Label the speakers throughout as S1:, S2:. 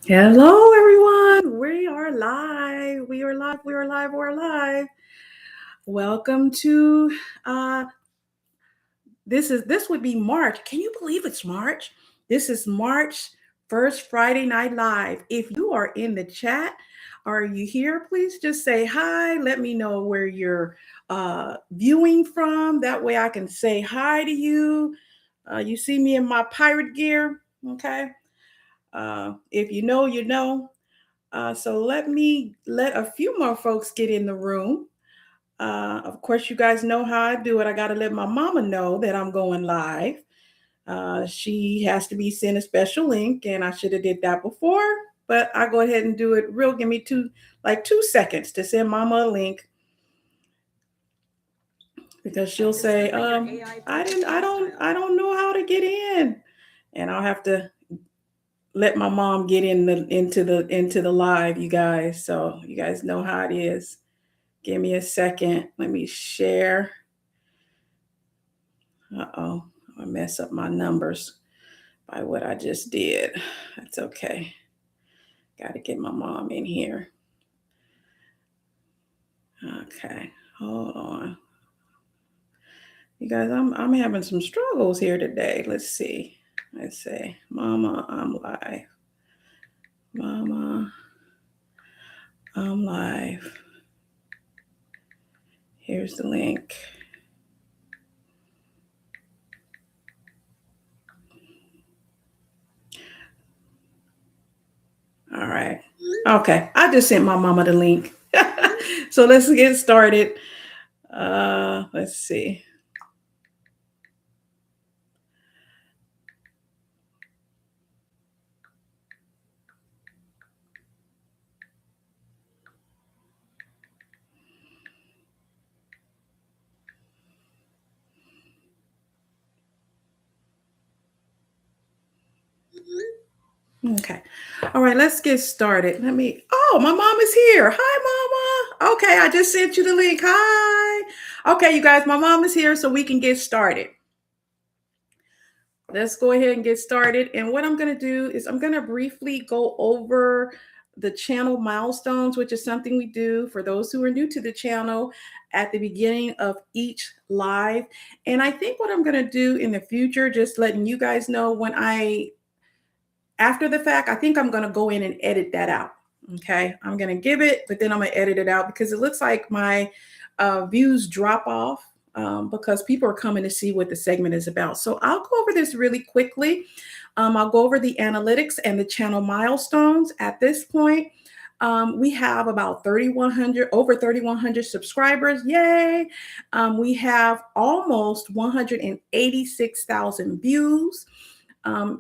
S1: Hello, everyone. We are live. We are live. We are live. We're live. Welcome to this would be March. Can you believe it's March? This is March 1st Friday Night Live. If you are in the chat, are you here? Please just say hi. Let me know where you're viewing from. That way I can say hi to you. You see me in my pirate gear. Okay. If you know, you know. So let a few more folks get in the room. Of course, you guys know how I do it. I got to let my mama know that I'm going live. She has to be sent a special link, and I should have did that before, but I go ahead and do it real. Give me 2 seconds to send mama a link because she'll say, I don't know how to get in, and I'll have to let my mom get into the live, you guys. So you guys know how it is. Give me a second. Let me share. Uh-oh. I mess up my numbers by what I just did. That's okay. Got to get my mom in here. Okay. Hold on. You guys, I'm having some struggles here today. Let's see. Let's say, Mama, I'm live. Mama, I'm live. Here's the link. All right. Okay. I just sent my mama the link. So let's get started. Let's see. Okay. All right, let's get started. Oh, my mom is here. Hi, mama. Okay, I just sent you the link. Hi. Okay, you guys, my mom is here so we can get started. Let's go ahead and get started. And what I'm going to do is I'm going to briefly go over the channel milestones, which is something we do for those who are new to the channel at the beginning of each live. And I think what I'm going to do in the future, just letting you guys know after the fact, I think I'm going to go in and edit that out. Okay. I'm going to give it, but then I'm going to edit it out because it looks like my views drop off because people are coming to see what the segment is about. So I'll go over this really quickly. I'll go over the analytics and the channel milestones at this point. We have about 3,100, over 3,100 subscribers. Yay. We have almost 186,000 views.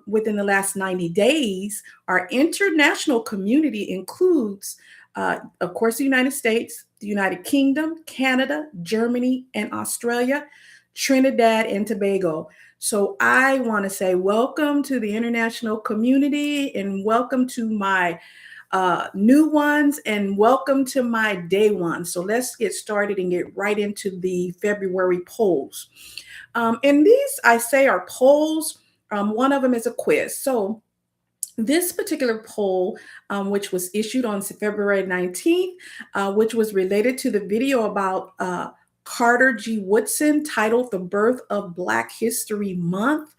S1: Within the last 90 days. Our international community includes, of course, the United States, the United Kingdom, Canada, Germany, and Australia, Trinidad, and Tobago. So I want to say welcome to the international community and welcome to my new ones and welcome to my day one. So let's get started and get right into the February polls. And these, I say, are polls. One of them is a quiz. So this particular poll, which was issued on February 19th, which was related to the video about Carter G. Woodson titled The Birth of Black History Month.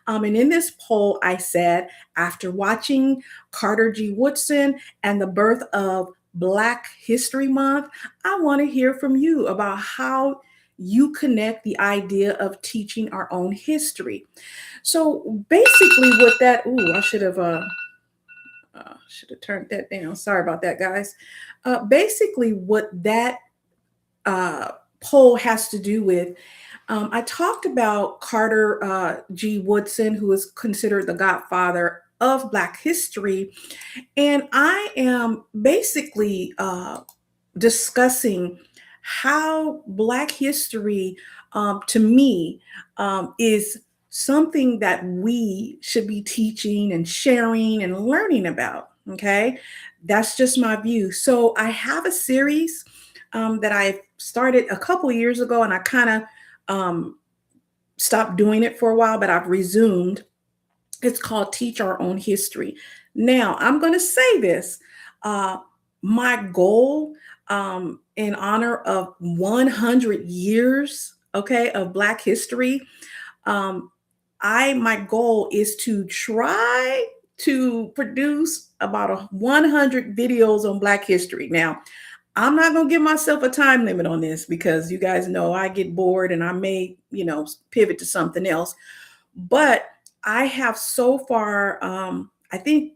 S1: And in this poll, I said, after watching Carter G. Woodson and the birth of Black History Month, I want to hear from you about how you connect the idea of teaching our own history. So basically, what that I should have turned that down. Sorry about that, guys. Basically, what that poll has to do with. I talked about Carter G. Woodson, who is considered the godfather of Black history, and I am basically discussing how Black history, to me, is something that we should be teaching and sharing and learning about. Okay, that's just my view. So I have a series that I started a couple years ago, and I kind of stopped doing it for a while, but I've resumed. It's called Teach Our Own History. Now, I'm going to say this. Uh, my goal, in honor of 100 years, okay, of Black history, um, my goal is to try to produce about 100 videos on Black history. Now, I'm not going to give myself a time limit on this because you guys know I get bored and I may, pivot to something else. But I have so far, I think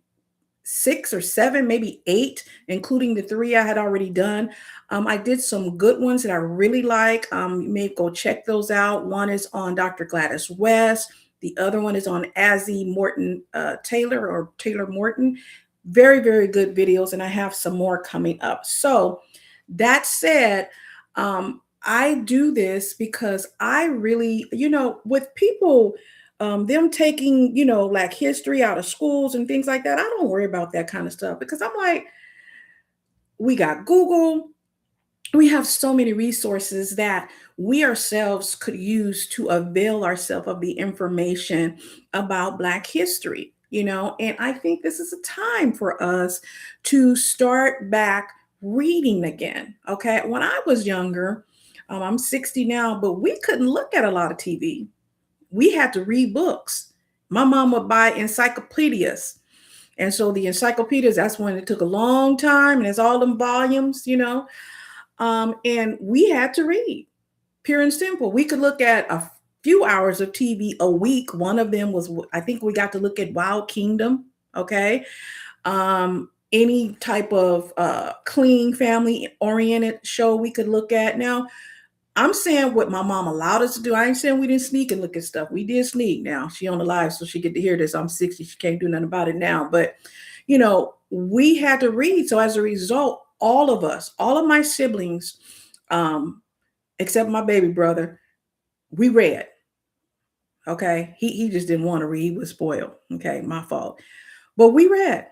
S1: 6 or 7, maybe 8, including the 3 I had already done. I did some good ones that I really like. You may go check those out. One is on Dr. Gladys West. The other one is on Azzy Morton Taylor, or Taylor Morton. Very, very good videos, and I have some more coming up. So that said, I do this because I really, with people, them taking, like history out of schools and things like that, I don't worry about that kind of stuff because I'm like, we got Google, we have so many resources that we ourselves could use to avail ourselves of the information about Black history, and I think this is a time for us to start back reading again. Okay. When I was younger, I'm 60 now, but we couldn't look at a lot of TV. We had to read books. My mom would buy encyclopedias. And so the encyclopedias, that's when it took a long time, and it's all them volumes, and we had to read, pure and simple. We could look at a few hours of TV a week. One of them was, I think we got to look at Wild Kingdom. Okay. Any type of clean family oriented show we could look at. Now, I'm saying what my mom allowed us to do. I ain't saying we didn't sneak and look at stuff. We did sneak. Now she on the live, so she get to hear this. I'm 60. She can't do nothing about it now. But we had to read. So as a result, all of us, all of my siblings, except my baby brother, we read. Okay. He just didn't want to read. He was spoiled. Okay, my fault. But we read.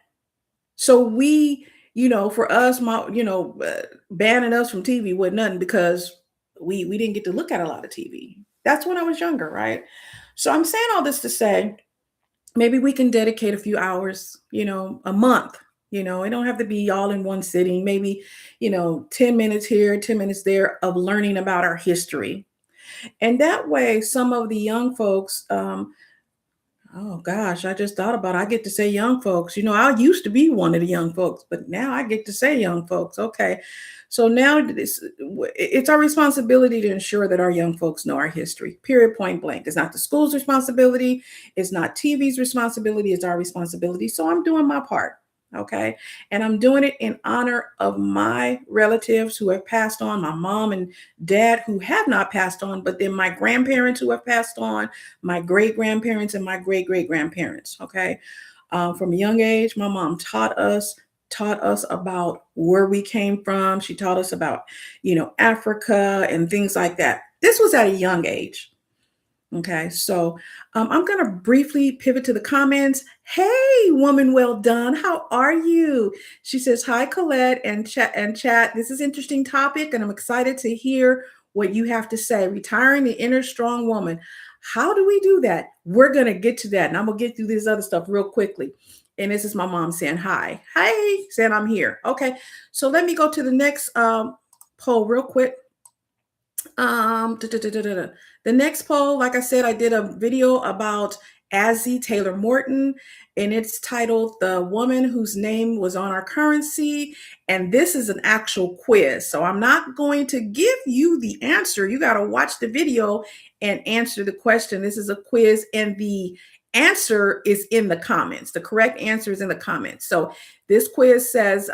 S1: So we, for us, banning us from TV was nothing because we didn't get to look at a lot of TV. That's when I was younger, right? So I'm saying all this to say maybe we can dedicate a few hours, a month. It don't have to be all in one sitting. Maybe, 10 minutes here, 10 minutes there of learning about our history. And that way, some of the young folks, oh gosh, I just thought about it. I get to say young folks. I used to be one of the young folks, but now I get to say young folks. Okay. So now it's our responsibility to ensure that our young folks know our history, period, point blank. It's not the school's responsibility. It's not TV's responsibility. It's our responsibility. So I'm doing my part. Okay. And I'm doing it in honor of my relatives who have passed on, my mom and dad who have not passed on, but then my grandparents who have passed on, my great grandparents, and my great great grandparents. Okay. From a young age, my mom taught us about where we came from. She taught us about, Africa and things like that. This was at a young age. Okay, so I'm going to briefly pivot to the comments. Hey, woman, well done. How are you? She says, "Hi, Colette and chat. This is an interesting topic, and I'm excited to hear what you have to say. Retiring the inner strong woman. How do we do that? We're going to get to that, and I'm going to get through this other stuff real quickly." And this is my mom saying hi. Hi, saying I'm here. Okay, so let me go to the next poll real quick. The next poll, like I said, I did a video about Azzy Taylor Morton, and it's titled "The Woman Whose Name Was on Our Currency." And this is an actual quiz. So I'm not going to give you the answer. You got to watch the video and answer the question. This is a quiz, and the answer is in the comments. The correct answer is in the comments. So this quiz says,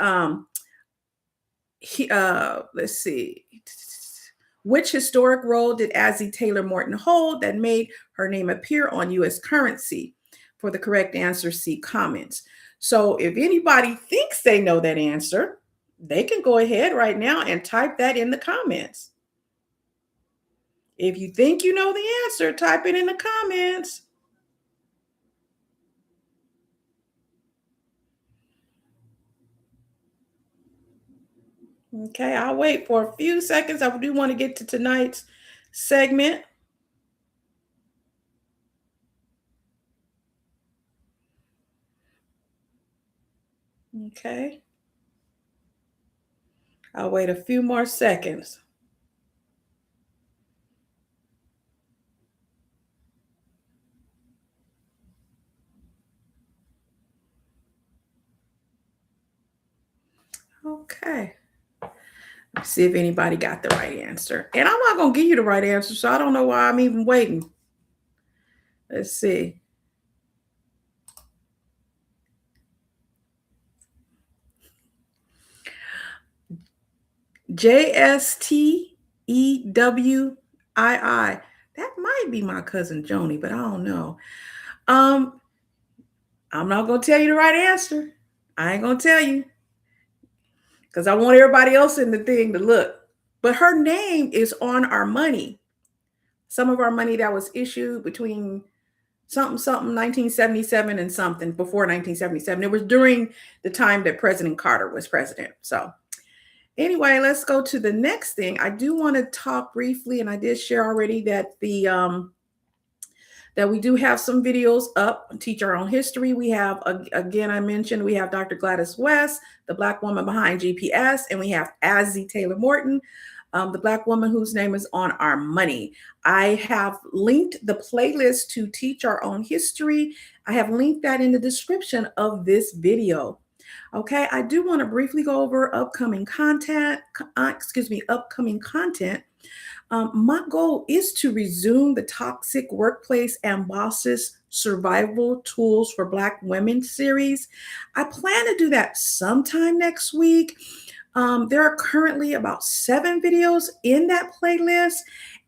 S1: let's see. Which historic role did Azzy Taylor Morton hold that made her name appear on U.S. currency? For the correct answer, see comments. So if anybody thinks they know that answer, they can go ahead right now and type that in the comments. If you think you know the answer, type it in the comments. Okay, I'll wait for a few seconds. I do want to get to tonight's segment. Okay. I'll wait a few more seconds. Okay. Let's see if anybody got the right answer. And I'm not going to give you the right answer, so I don't know why I'm even waiting. Let's see. JSTEWII. That might be my cousin Joni, but I don't know. Um, I'm not gonna tell you the right answer. I ain't gonna tell you because I want everybody else in the thing to look. But her name is on our money. Some of our money that was issued between something 1977 and something before 1977. It was during the time that President Carter was president. So anyway, let's go to the next thing. I do want to talk briefly, and I did share already that that we do have some videos up, teach our own history. We have, again, I mentioned we have Dr. Gladys West, the Black woman behind GPS, and we have Azzy Taylor Morton, the Black woman whose name is on our money. I have linked the playlist to teach our own history. I have linked that in the description of this video. Okay, I do want to briefly go over upcoming content, upcoming content. My goal is to resume the Toxic Workplace and Bosses Survival Tools for Black Women series. I plan to do that sometime next week. There are currently about 7 videos in that playlist,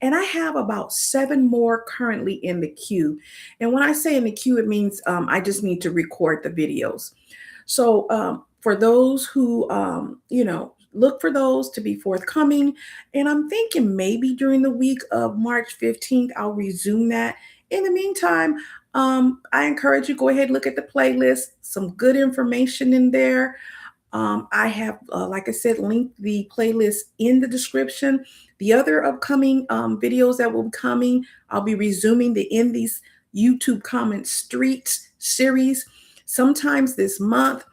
S1: and I have about 7 more currently in the queue. And when I say in the queue, it means I just need to record the videos. So for those who, look for those to be forthcoming. And I'm thinking maybe during the week of March 15th, I'll resume that. In the meantime, I encourage you go ahead and look at the playlist. Some good information in there. I have, like I said, linked the playlist in the description. The other upcoming videos that will be coming, I'll be resuming the In These YouTube Comment Streets series sometimes this month.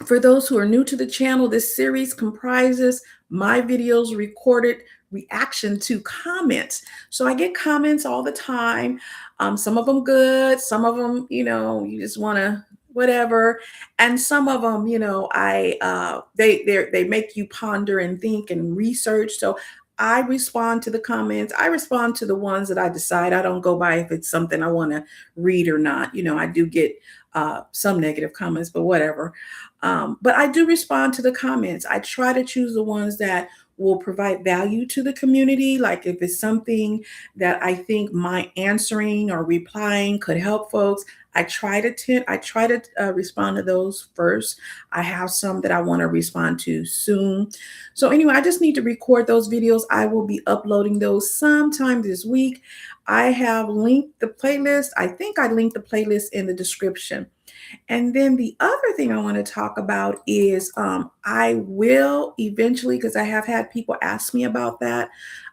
S1: For those who are new to the channel, this series comprises my videos recorded reaction to comments. So I get comments all the time. Some of them good, some of them, you just want to whatever, and some of them, they make you ponder and think and research. So I respond to the comments. I respond to the ones that I decide. I don't go by if it's something I want to read or not. I do get some negative comments, but whatever. But I do respond to the comments. I try to choose the ones that will provide value to the community. Like if it's something that I think my answering or replying could help folks, I try to respond to those first. I have some that I want to respond to soon. So anyway, I just need to record those videos. I will be uploading those sometime this week. I have linked the playlist. I think I linked the playlist in the description. And then the other thing I want to talk about is I will eventually, because I have had people ask me about that,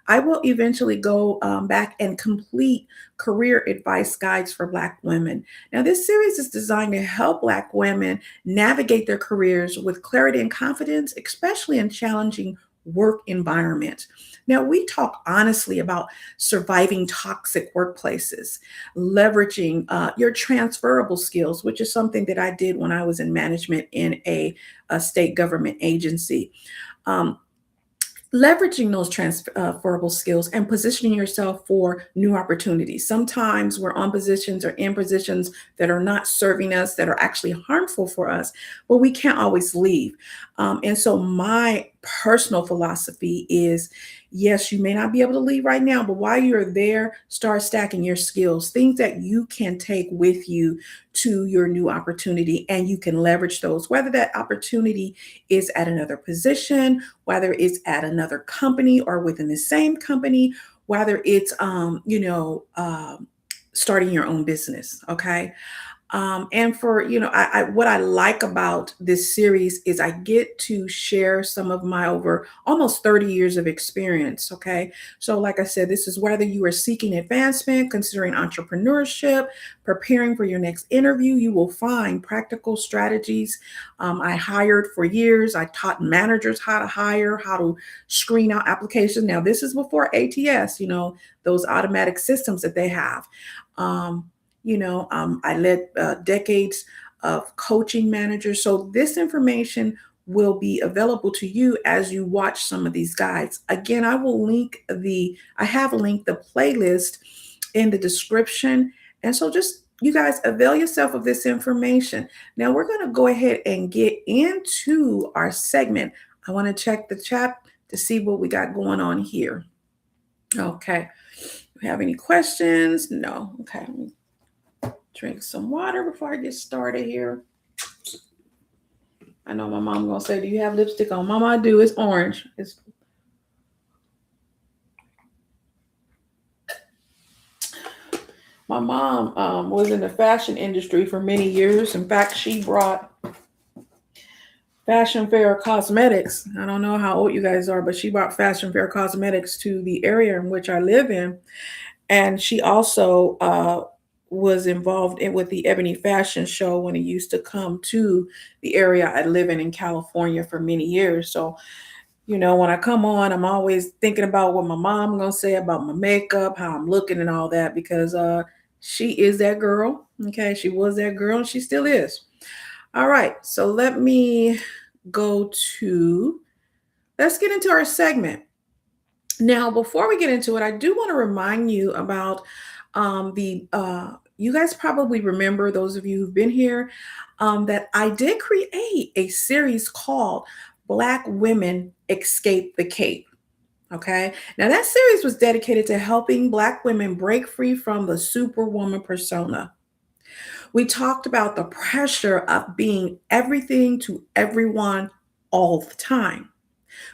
S1: I will eventually go back and complete career advice guides for Black women. Now, this series is designed to help Black women navigate their careers with clarity and confidence, especially in challenging work environments. Now, we talk honestly about surviving toxic workplaces, leveraging your transferable skills, which is something that I did when I was in management in a state government agency. Um, Leveraging those transferable skills and positioning yourself for new opportunities. Sometimes we're on positions or in positions that are not serving us, that are actually harmful for us, but we can't always leave. And so my personal philosophy is, yes, you may not be able to leave right now, but while you're there, start stacking your skills, things that you can take with you to your new opportunity, and you can leverage those, whether that opportunity is at another position, whether it's at another company or within the same company, whether it's starting your own business. Okay. And for, what I like about this series is I get to share some of my over almost 30 years of experience. Okay. So, like I said, this is whether you are seeking advancement, considering entrepreneurship, preparing for your next interview, you will find practical strategies. I hired for years. I taught managers how to hire, how to screen out applications. Now, this is before ATS, those automatic systems that they have. I led decades of coaching managers. So this information will be available to you as you watch some of these guides. Again, I have linked the playlist in the description. And so just you guys avail yourself of this information. Now we're going to go ahead and get into our segment. I want to check the chat to see what we got going on here. Okay. Do you have any questions? No. Okay. Drink some water before I get started here. I know my mom gonna say, "Do you have lipstick on?" Mama, I do. It's orange. My mom was in the fashion industry for many years. In fact, she brought Fashion Fair Cosmetics. I don't know how old you guys are, but she brought Fashion Fair Cosmetics to the area in which I live in. And she also was involved with the Ebony Fashion Show when it used to come to the area I live in California for many years. So, when I come on, I'm always thinking about what my mom gonna say about my makeup, how I'm looking, and all that because she is that girl. Okay, she was that girl, and she still is. All right, so go to. Let's get into our segment. Now, before we get into it, I do want to remind you about the you guys probably remember, those of you who've been here, that I did create a series called Black Women Escape the Cape. Okay. Now, that series was dedicated to helping Black women break free from the superwoman persona. We talked about the pressure of being everything to everyone all the time.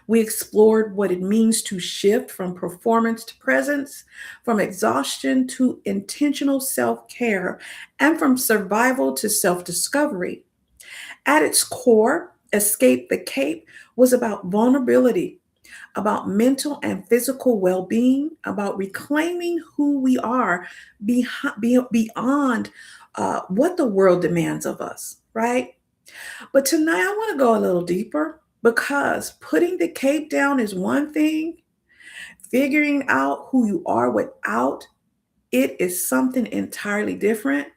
S1: We explored what it means to shift from performance to presence, from exhaustion to intentional self care, and from survival to self discovery. At its core, Escape the Cape was about vulnerability, about mental and physical well being, about reclaiming who we are beyond what the world demands of us, right? But tonight I want to go a little deeper because putting the cape down is one thing, figuring out who you are without it is something entirely different.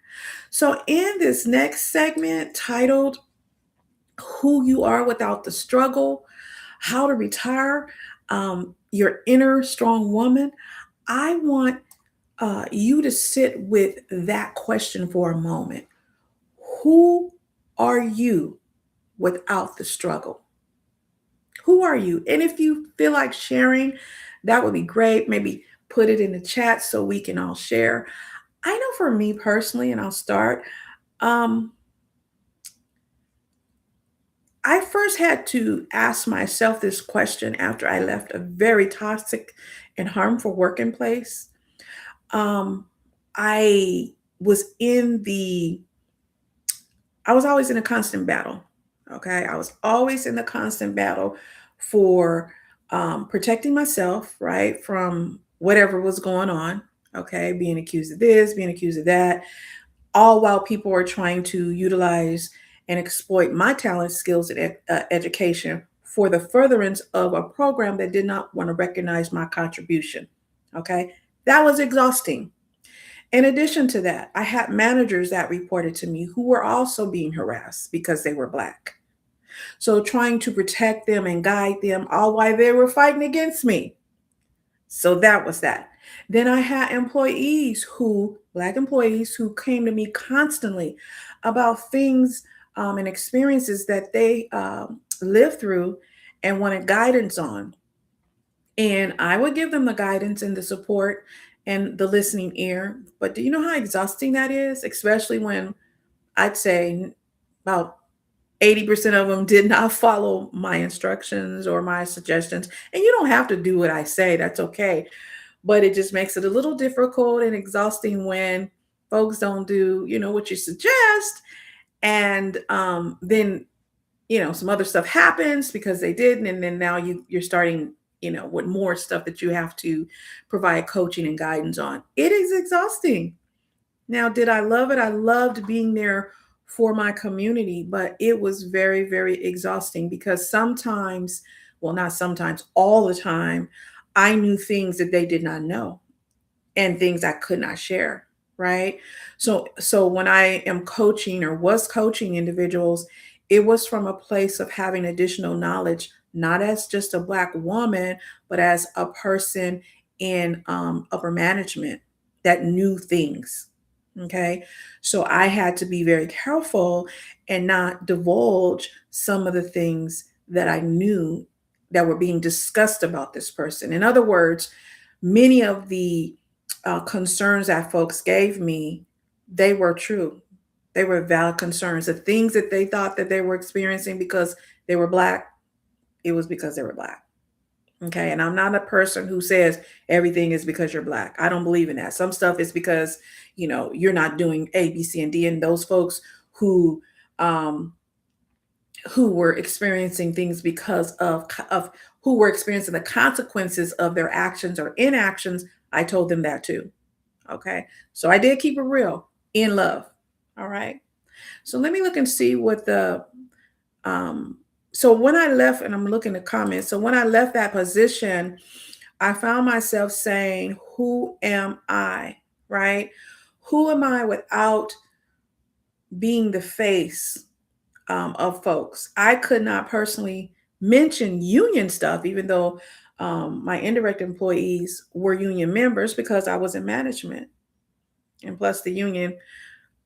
S1: So, in this next segment titled Who You Are Without the Struggle, How to Retire Your Inner Strong Woman, I want you to sit with that question for a moment. Who are you without the struggle? Who are you? And if you feel like sharing, that would be great. Maybe put it in the chat so we can all share. I know for me personally, and I'll start, um, I first had to ask myself this question after I left a very toxic and harmful working place. Um, I was in the I was always in a constant battle. Okay. I was always in the constant battle for protecting myself, right, from whatever was going on. Okay. Being accused of this, being accused of that, all while people were trying to utilize and exploit my talent, skills, and education for the furtherance of a program that did not want to recognize my contribution. Okay. That was exhausting. In addition to that, I had managers that reported to me who were also being harassed because they were Black. So trying to protect them and guide them all while they were fighting against me. So that was that. Then I had Black employees who came to me constantly about things and experiences that they lived through and wanted guidance on. And I would give them the guidance and the support and the listening ear. But do you know how exhausting that is? Especially when I'd say about 80% of them did not follow my instructions or my suggestions. And you don't have to do what I say, that's okay. But it just makes it a little difficult and exhausting when folks don't do, what you suggest. And then, some other stuff happens because they didn't. And then now you're starting, with more stuff that you have to provide coaching and guidance on. It is exhausting. Now, did I love it? I loved being there for my community, but it was very, very exhausting because sometimes, well, not sometimes, all the time, I knew things that they did not know and things I could not share, right? So when I am coaching or was coaching individuals, it was from a place of having additional knowledge, not as just a black woman, but as a person in upper management that knew things. Okay. So I had to be very careful and not divulge some of the things that I knew that were being discussed about this person. In other words, many of the concerns that folks gave me, they were true. They were valid concerns. The things that they thought that they were experiencing because they were black, it was because they were black. Okay. And I'm not a person who says everything is because you're black. I don't believe in that. Some stuff is because, you're not doing A, B, C, and D. And those folks um, who were experiencing things because of who were experiencing the consequences of their actions or inactions, I told them that too. Okay. So I did keep it real in love. All right. So let me look and see what um so when I left, and I'm looking at comments. So when I left that position, I found myself saying, who am I? Right? Who am I without being the face of folks? I could not personally mention union stuff, even though my indirect employees were union members because I was in management. And plus, the union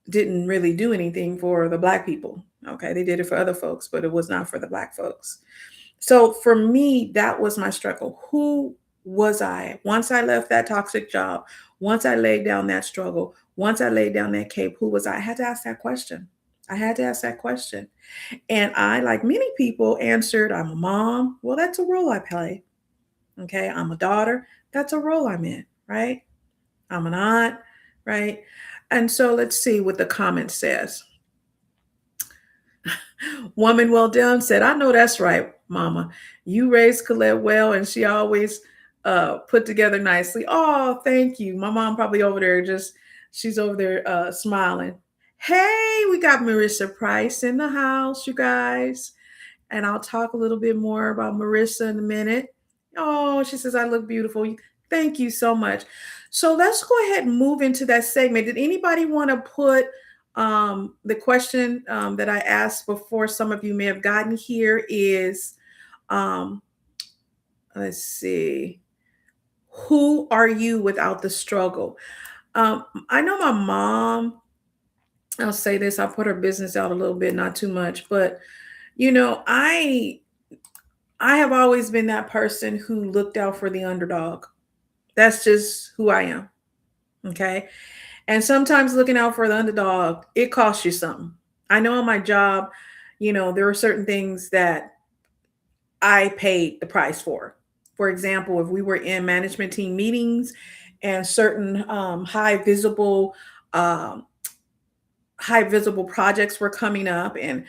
S1: didn't really do anything for the black people. Okay, they did it for other folks, but it was not for the black folks. So for me, that was my struggle. Who was I? Once I left that toxic job, once I laid down that struggle, once I laid down that cape, who was I? I had to ask that question. I had to ask that question. And I, like many people, answered, I'm a mom. Well, that's a role I play. Okay. I'm a daughter. That's a role I'm in, right? I'm an aunt, right? And so let's see what the comment says. Woman well done said, I know that's right, mama. You raised Colette well, and she always put together nicely. Oh, thank you. My mom probably over there she's over there smiling. Hey, we got Marissa Price in the house, you guys. And I'll talk a little bit more about Marissa in a minute. Oh, she says, I look beautiful. Thank you so much. So let's go ahead and move into that segment. Did anybody want to put the question that I asked before? Some of you may have gotten here is, um, let's see, who are you without the struggle? I know my mom, I'll say this, I'll put her business out a little bit, not too much, but I have always been that person who looked out for the underdog. That's just who I am. Okay. And sometimes looking out for the underdog, it costs you something. I know on my job, there are certain things that I paid the price for. For example, if we were in management team meetings and certain um, high visible projects were coming up, and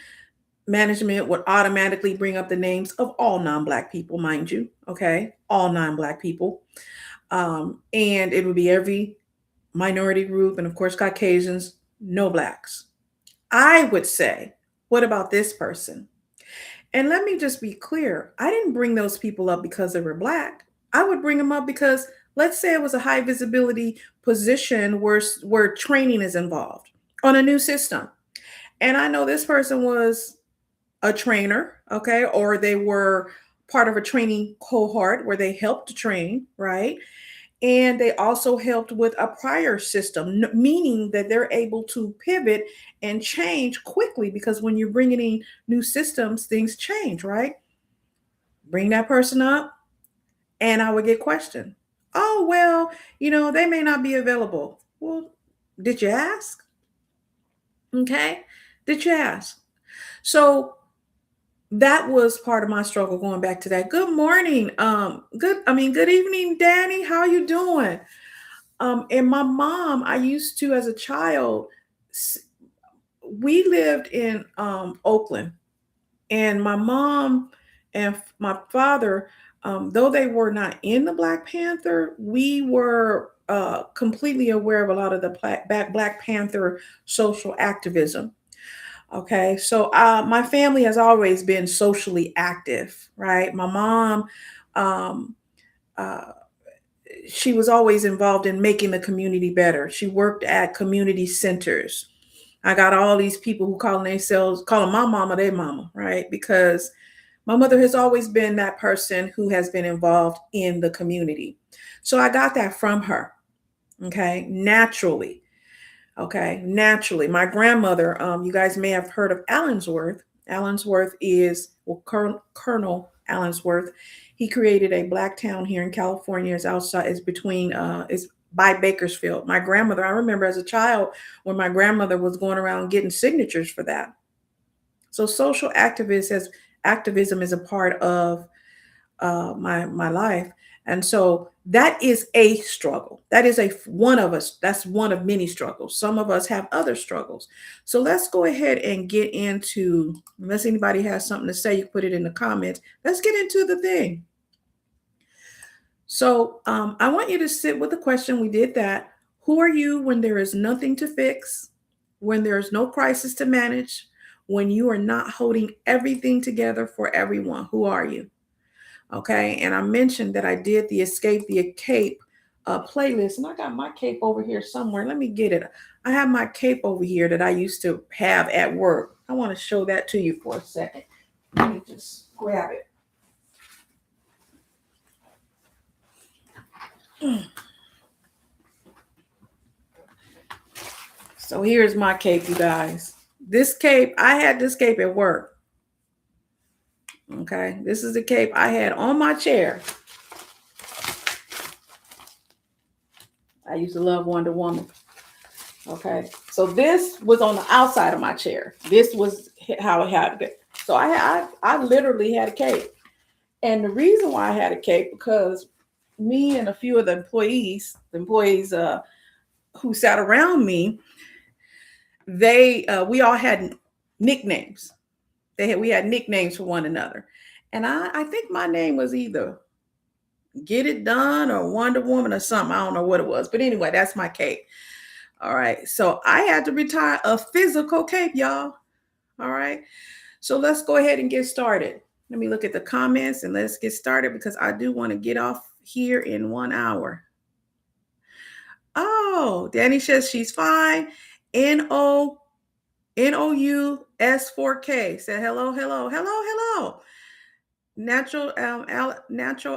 S1: management would automatically bring up the names of all non-black people, mind you. Okay, all non-black people, and it would be every minority group, and of course Caucasians, no blacks. I would say, what about this person? And let me just be clear, I didn't bring those people up because they were black. I would bring them up because, let's say it was a high visibility position where training is involved on a new system. And I know this person was a trainer, okay, or they were part of a training cohort where they helped to train, right? And they also helped with a prior system, meaning that they're able to pivot and change quickly because when you're bringing in new systems, things change, right? Bring that person up, and I would get questioned. Oh, well, they may not be available. Well, did you ask? Okay. Did you ask? So that was part of my struggle going back to that. Good morning. Good evening, Danny. How you doing? And my mom, I used to, as a child, we lived in Oakland, and my mom and my father, though they were not in the Black Panther, we were completely aware of a lot of the Black Panther social activism. Okay, so my family has always been socially active, right? My mom, um, uh, she was always involved in making the community better. She worked at community centers. I got all these people who calling my mama their mama, right? Because my mother has always been that person who has been involved in the community. So I got that from her, okay, naturally. Okay, naturally. My grandmother, you guys may have heard of Allensworth. Allensworth is, well, Colonel Allensworth. He created a black town here in California. It's outside, it's between, it's by Bakersfield. My grandmother, I remember as a child when my grandmother was going around getting signatures for that. So social activism is a part of my life, and so that is a struggle. That is a one of us. That's one of many struggles. Some of us have other struggles. So let's go ahead and get into. Unless anybody has something to say, you put it in the comments. Let's get into the thing. So I want you to sit with the question. We did that. Who are you when there is nothing to fix? When there is no crisis to manage? When you are not holding everything together for everyone? Who are you? Okay. And I mentioned that I did the Escape the Cape playlist, and I got my cape over here somewhere. Let me get it. I have my cape over here that I used to have at work. I want to show that to you for a second. Let me just grab it. So here's my cape, you guys. This cape, I had this cape at work. Okay. This is the cape I had on my chair. I used to love Wonder Woman. Okay. So this was on the outside of my chair. This was how it had it. So I literally had a cape. And the reason why I had a cape, because me and a few of the employees who sat around me, we all had nicknames. We had nicknames for one another. And I think my name was either Get It Done or Wonder Woman or something. I don't know what it was. But anyway, that's my cape. All right. So I had to retire a physical cape, y'all. All right. So let's go ahead and get started. Let me look at the comments and let's get started because I do want to get off here in 1 hour. Oh, Danny says she's fine. NOUS4K said hello, hello, hello, hello. Natural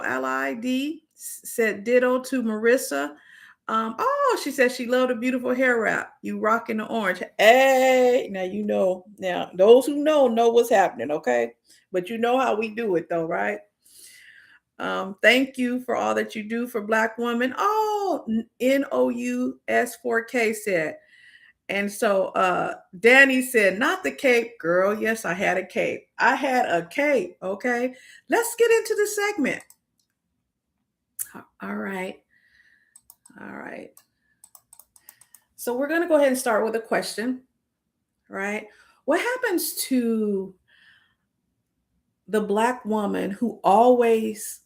S1: Ally D said ditto to Marissa. She said she loved a beautiful hair wrap. You rocking the orange. Hey, now you know. Now those who know what's happening, okay? But you know how we do it though, right? Thank you for all that you do for Black women. Oh, NOUS4K said. And so Danny said, not the cape, girl. Yes, I had a cape. I had a cape. Okay. Let's get into the segment. All right. All right. So we're going to go ahead and start with a question, right? What happens to the Black woman who always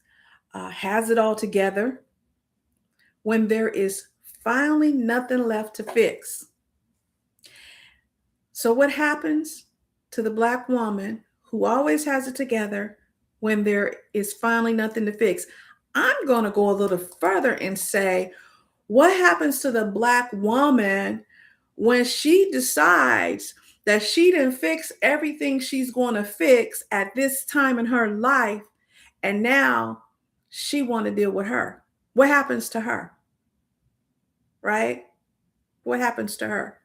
S1: has it all together when there is finally nothing left to fix? So what happens to the Black woman who always has it together when there is finally nothing to fix? I'm going to go a little further and say, what happens to the Black woman when she decides that she didn't fix everything she's going to fix at this time in her life, and now she want to deal with her? What happens to her? Right? What happens to her?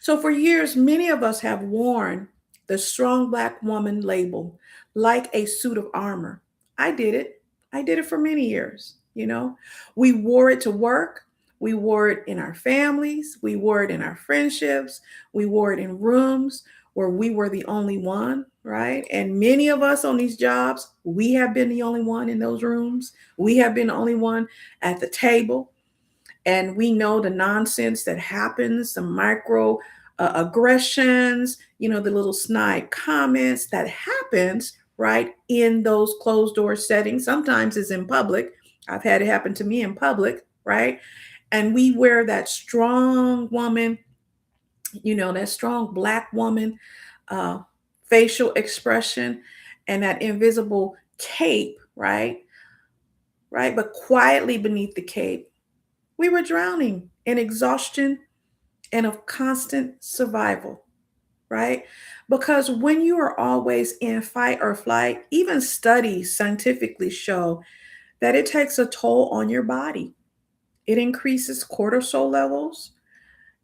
S1: So for years, many of us have worn the strong Black woman label like a suit of armor. I did it. I did it for many years. You know, we wore it to work. We wore it in our families. We wore it in our friendships. We wore it in rooms where we were the only one, right? And many of us on these jobs, we have been the only one in those rooms. We have been the only one at the table. And we know the nonsense that happens, the micro aggressions, the little snide comments that happens, right, in those closed door settings. Sometimes it's in public. I've had it happen to me in public, right? And we wear that strong woman, that strong Black woman uh, facial expression and that invisible cape, right? Right. But quietly beneath the cape, we were drowning in exhaustion and of constant survival, right? Because when you are always in fight or flight, even studies scientifically show that it takes a toll on your body. It increases cortisol levels,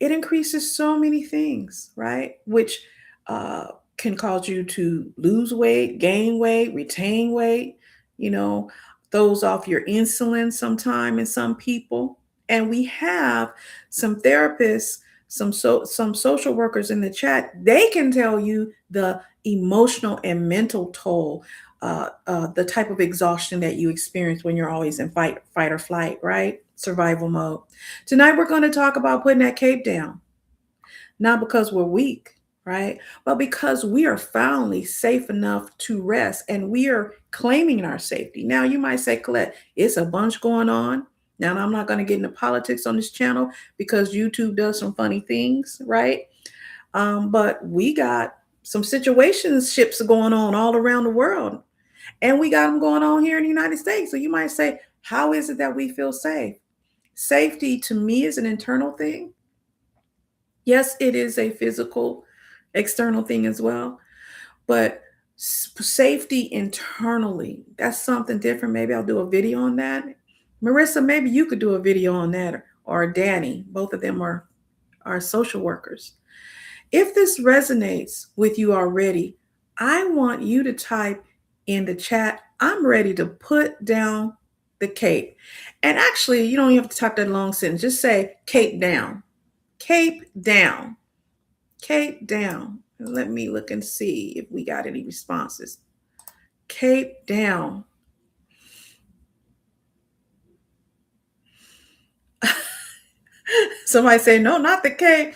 S1: it increases so many things, right? Which uh, can cause you to lose weight, gain weight, retain weight, you know, those off your insulin sometime in some people. And we have some therapists, some social workers in the chat. They can tell you the emotional and mental toll, the type of exhaustion that you experience when you're always in fight or flight, right? Survival mode. Tonight, we're going to talk about putting that cape down, not because we're weak, right? But because we are finally safe enough to rest and we are claiming our safety. Now, you might say, Colette, it's a bunch going on. Now, I'm not going to get into politics on this channel because YouTube does some funny things, right? But we got some situationships going on all around the world, and we got them going on here in the United States. So you might say, how is it that we feel safe? Safety to me is an internal thing. Yes, it is a physical, external thing as well, but safety internally, that's something different. Maybe I'll do a video on that. Marissa, maybe you could do a video on that, or Danny. Both of them are social workers. If this resonates with you already, I want you to type in the chat, I'm ready to put down the cape. And actually, you don't even have to type that long sentence. Just say cape down. Cape down. Cape down. Let me look and see if we got any responses. Cape down. Somebody say, no, not the cape.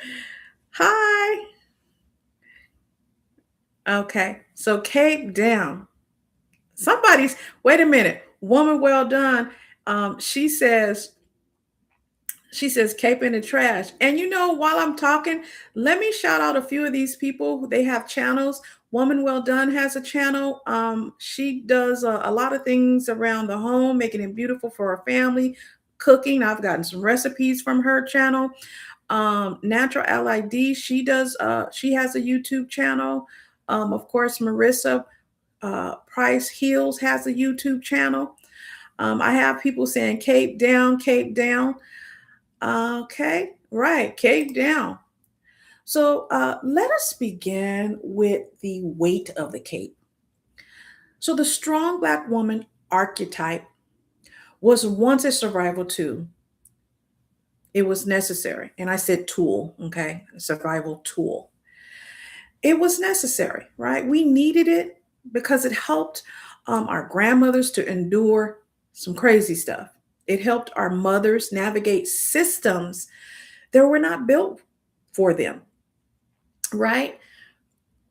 S1: Hi. Okay. So cape down. Wait a minute. Woman, well done. She says, cape in the trash. And while I'm talking, let me shout out a few of these people. They have channels. Woman Well Done has a channel. She does a lot of things around the home, making it beautiful for her family, cooking. I've gotten some recipes from her channel. Natural LID, she has a YouTube channel. Of course, Marissa Price Heals has a YouTube channel. I have people saying cape down, cape down. Okay, right, cape down. So let us begin with the weight of the cape. So the strong Black woman archetype was once a survival tool. It was necessary. And I said tool, okay, a survival tool. It was necessary, right? We needed it because it helped our grandmothers to endure some crazy stuff. It helped our mothers navigate systems that were not built for them, right?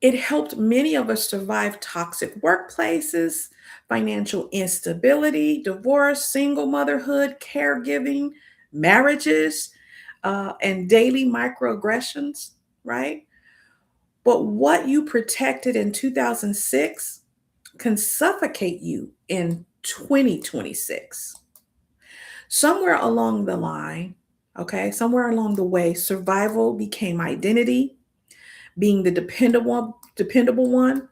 S1: It helped many of us survive toxic workplaces, financial instability, divorce, single motherhood, caregiving, marriages, and daily microaggressions, right? But what you protected in 2006 can suffocate you in 2026. Somewhere along the line, okay, somewhere along the way, survival became identity, being the dependable one,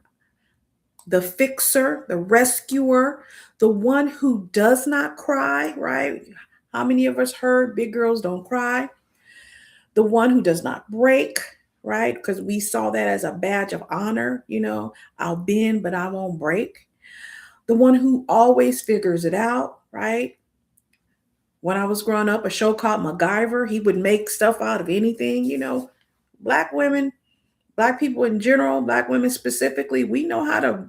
S1: the fixer, the rescuer, the one who does not cry, right? How many of us heard big girls don't cry? The one who does not break, right? Because we saw that as a badge of honor. I'll bend, but I won't break. The one who always figures it out, right? When I was growing up, a show called MacGyver, he would make stuff out of anything. Black women, Black people in general, Black women specifically, we know how to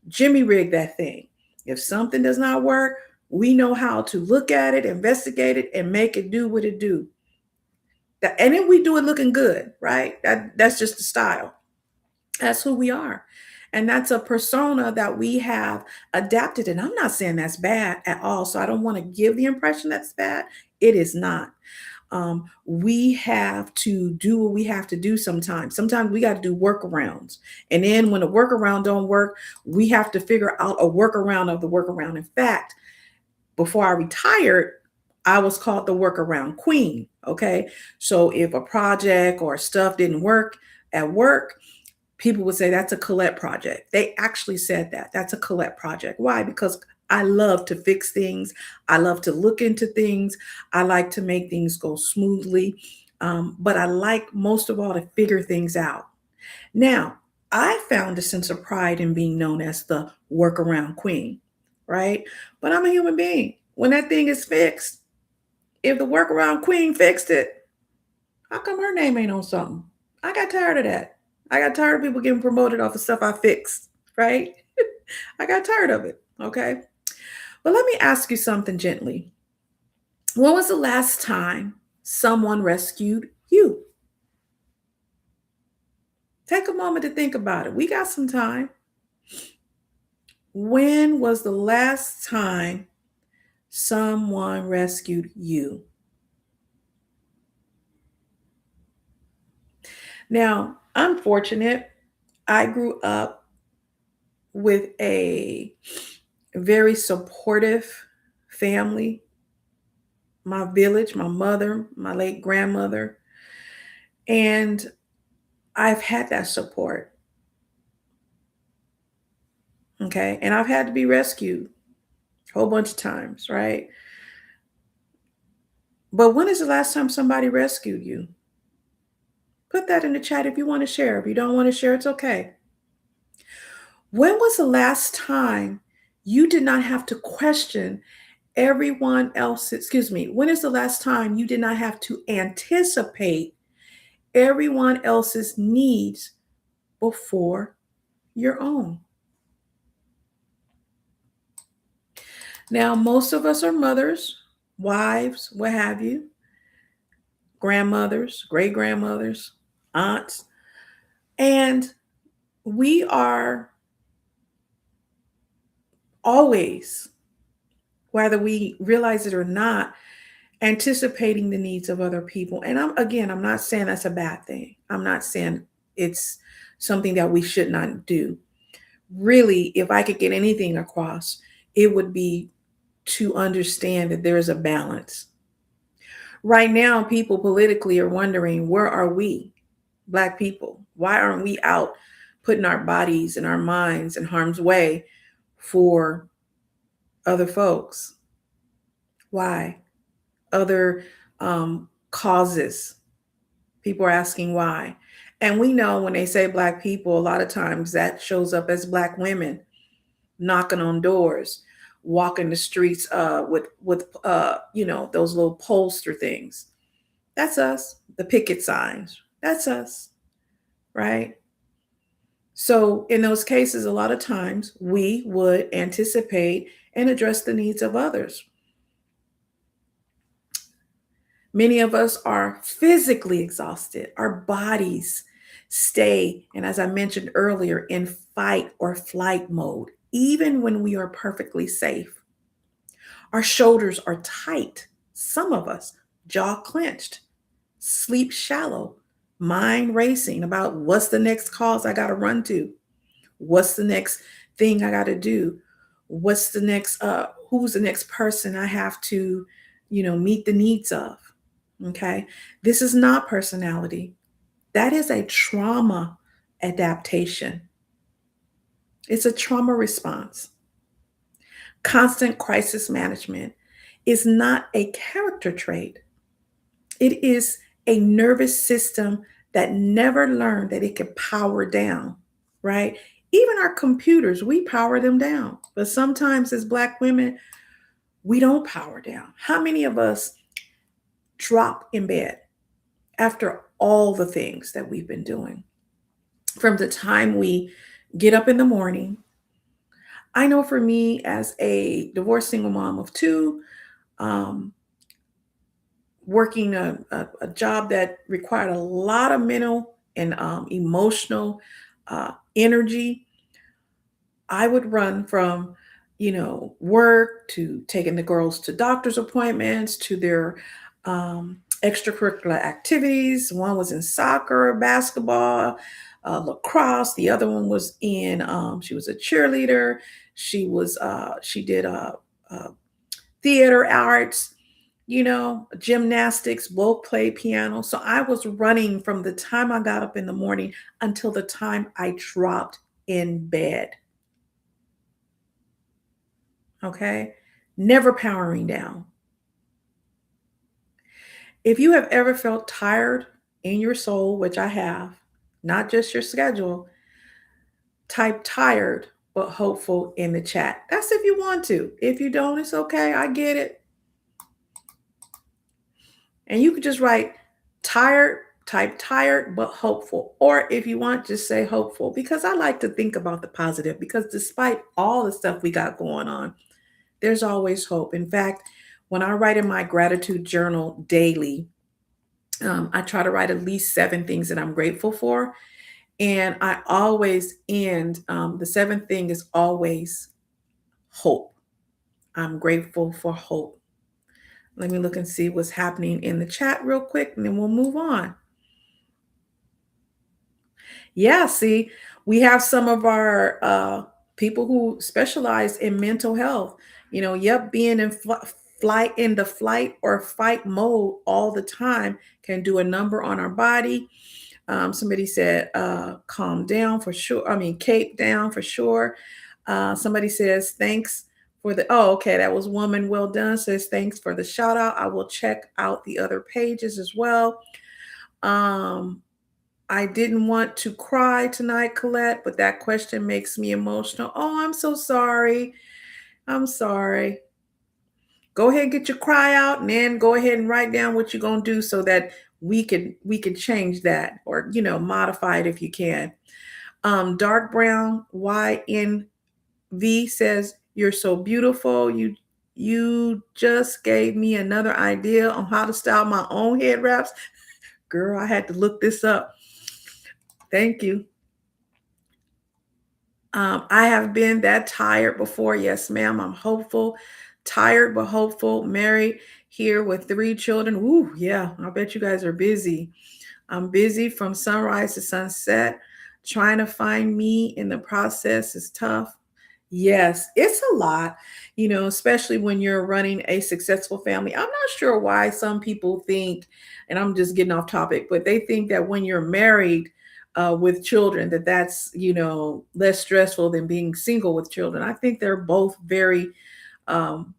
S1: jimmy rig that thing. If something does not work, We know how to look at it, investigate it, and make it do what it do. And then we do it looking good, right? That's just the style. That's who we are. And that's a persona that we have adapted. And I'm not saying that's bad at all. So I don't want to give the impression that's bad. It is not. We have to do what we have to do sometimes. Sometimes we got to do workarounds. And then when the workaround don't work, we have to figure out a workaround of the workaround. In fact, before I retired, I was called the workaround queen. Okay. So if a project or stuff didn't work at work, people would say that's a Colette project. They actually said that. That's a Colette project. Why? Because I love to fix things. I love to look into things. I like to make things go smoothly. But I like most of all to figure things out. Now, I found a sense of pride in being known as the workaround queen, right? But I'm a human being. When that thing is fixed, if the workaround queen fixed it, how come her name ain't on something? I got tired of that. I got tired of people getting promoted off the stuff I fixed, right? I got tired of it, okay? But let me ask you something gently. When was the last time someone rescued you? Take a moment to think about it. We got some time. When was the last time someone rescued you? Now, I'm fortunate. I grew up with a very supportive family, my village, my mother, my late grandmother, and I've had that support. Okay. And I've had to be rescued a whole bunch of times, right? But when is the last time somebody rescued you? Put that in the chat if you want to share. If you don't want to share, it's okay. When was the last time you did not have to question everyone else? Excuse me. When is the last time you did not have to anticipate everyone else's needs before your own? Now, most of us are mothers, wives, what have you, grandmothers, great grandmothers, aunts, and we are always, whether we realize it or not, anticipating the needs of other people. And I'm not saying that's a bad thing. I'm not saying it's something that we should not do. Really, if I could get anything across, it would be to understand that there is a balance. Right now, people politically are wondering, where are we, Black people? Why aren't we out putting our bodies and our minds in harm's way for other folks? Why? Other causes. People are asking why. And we know when they say Black people, a lot of times that shows up as Black women knocking on doors, walking the streets with those little poster things. That's us. The picket signs. That's us, right? So in those cases, a lot of times we would anticipate and address the needs of others. Many of us are physically exhausted. Our bodies stay, and as I mentioned earlier, in fight or flight mode, even when we are perfectly safe. Our shoulders are tight. Some of us, jaw clenched, sleep shallow, mind racing about what's the next cause I got to run to? What's the next thing I got to do? What's the next, who's the next person I have to, meet the needs of? Okay. This is not personality. That is a trauma adaptation. It's a trauma response. Constant crisis management is not a character trait. It is a nervous system that never learned that it could power down, right? Even our computers, we power them down. But sometimes as Black women, we don't power down. How many of us drop in bed after all the things that we've been doing? From the time we get up in the morning, I know for me, as a divorced single mom of two, um, working a job that required a lot of mental and emotional energy, I would run from, work to taking the girls to doctor's appointments to their extracurricular activities. One was in soccer, basketball, lacrosse. The other one was in, she was a cheerleader. She did theater arts, gymnastics, both played piano. So I was running from the time I got up in the morning until the time I dropped in bed. Okay. Never powering down. If you have ever felt tired in your soul, which I have, not just your schedule, type tired but hopeful in the chat. That's if you want to. If you don't, it's okay. I get it. And you could just write tired, type tired but hopeful. Or if you want, just say hopeful, because I like to think about the positive, because despite all the stuff we got going on, there's always hope. In fact, when I write in my gratitude journal daily, I try to write at least 7 things that I'm grateful for. And I always end, the seventh thing is always hope. I'm grateful for hope. Let me look and see what's happening in the chat real quick, and then we'll move on. Yeah, see, we have some of our people who specialize in mental health. Yep, being in flight, in the flight or fight mode all the time can do a number on our body. Somebody said, calm down for sure. I mean, cape down for sure. Somebody says, thanks for the, oh, okay, that was woman. Well done. Says, thanks for the shout out. I will check out the other pages as well. Um, I didn't want to cry tonight, Colette, but that question makes me emotional. Oh, I'm so sorry. I'm sorry. Go ahead and get your cry out, and then go ahead and write down what you're gonna do so that we can change that, or modify it if you can. Dark brown YNV says, you're so beautiful. You just gave me another idea on how to style my own head wraps. Girl, I had to look this up. Thank you. I have been that tired before. Yes, ma'am. I'm hopeful, tired but hopeful. Married here with 3 children. Ooh, yeah. I bet you guys are busy. I'm busy from sunrise to sunset. Trying to find me in the process is tough. Yes, it's a lot, especially when you're running a successful family. I'm not sure why some people think, and I'm just getting off topic, but they think that when you're married with children, that's, less stressful than being single with children. I think they're both very um,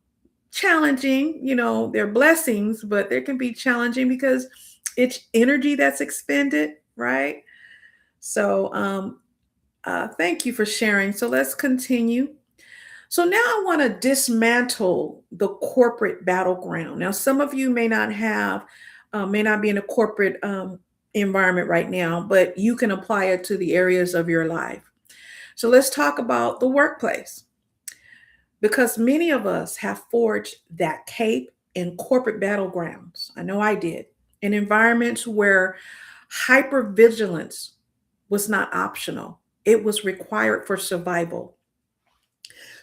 S1: challenging. They're blessings, but they can be challenging because it's energy that's expended, right? So, thank you for sharing. So let's continue. So now I want to dismantle the corporate battleground. Now, some of you may not be in a corporate environment right now, but you can apply it to the areas of your life. So let's talk about the workplace, because many of us have forged that cape in corporate battlegrounds. I know I did, in environments where hypervigilance was not optional, it was required for survival.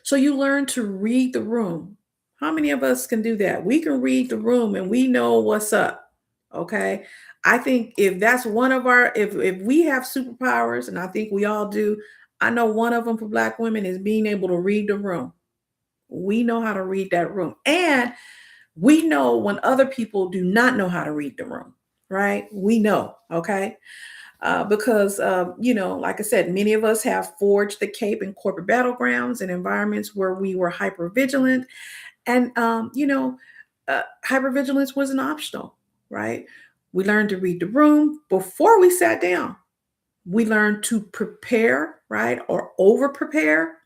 S1: So you learn to read the room. How many of us can do that? We can read the room and we know what's up. Okay. I think if that's one of our, if we have superpowers, and I think we all do, I know one of them for Black women is being able to read the room. We know how to read that room. And we know when other people do not know how to read the room, right? We know. Okay. Because, like I said, many of us have forged the cape in corporate battlegrounds and environments where we were hyper vigilant. And, hypervigilance wasn't optional, right? We learned to read the room before we sat down. We learned to prepare, right? Or over prepare.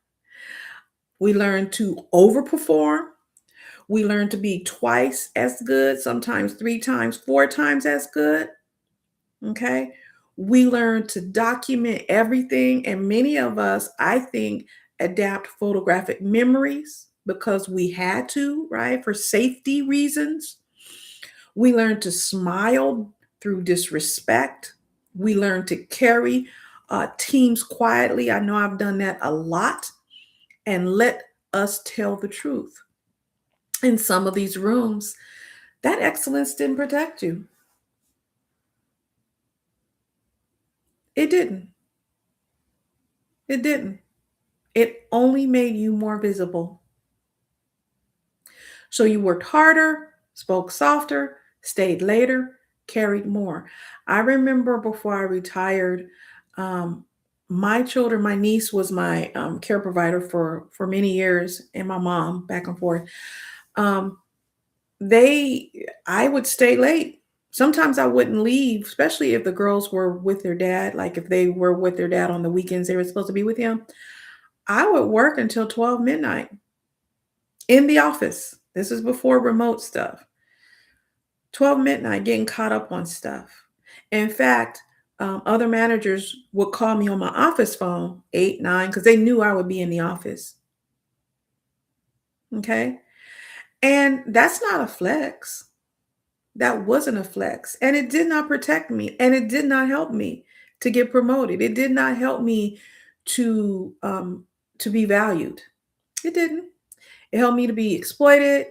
S1: We learned to overperform. We learned to be twice as good, sometimes 3 times, 4 times as good. Okay. We learn to document everything. And many of us, I think, adapt photographic memories because we had to, right? For safety reasons. We learned to smile through disrespect. We learned to carry teams quietly. I know I've done that a lot. And let us tell the truth. In some of these rooms, that excellence didn't protect you. It didn't. It didn't. It only made you more visible. So you worked harder, spoke softer, stayed later, carried more. I remember before I retired, um, my children, my niece was my care provider for many years, and my mom back and forth. Um, they, I would stay late. Sometimes I wouldn't leave, especially if the girls were with their dad. Like if they were with their dad on the weekends, they were supposed to be with him. I would work until 12 midnight in the office. This is before remote stuff. 12 midnight, getting caught up on stuff. In fact, other managers would call me on my office phone, 8, 9, because they knew I would be in the office. Okay. And that's not a flex. That wasn't a flex. And it did not protect me. And it did not help me to get promoted. It did not help me to be valued. It didn't. It helped me to be exploited.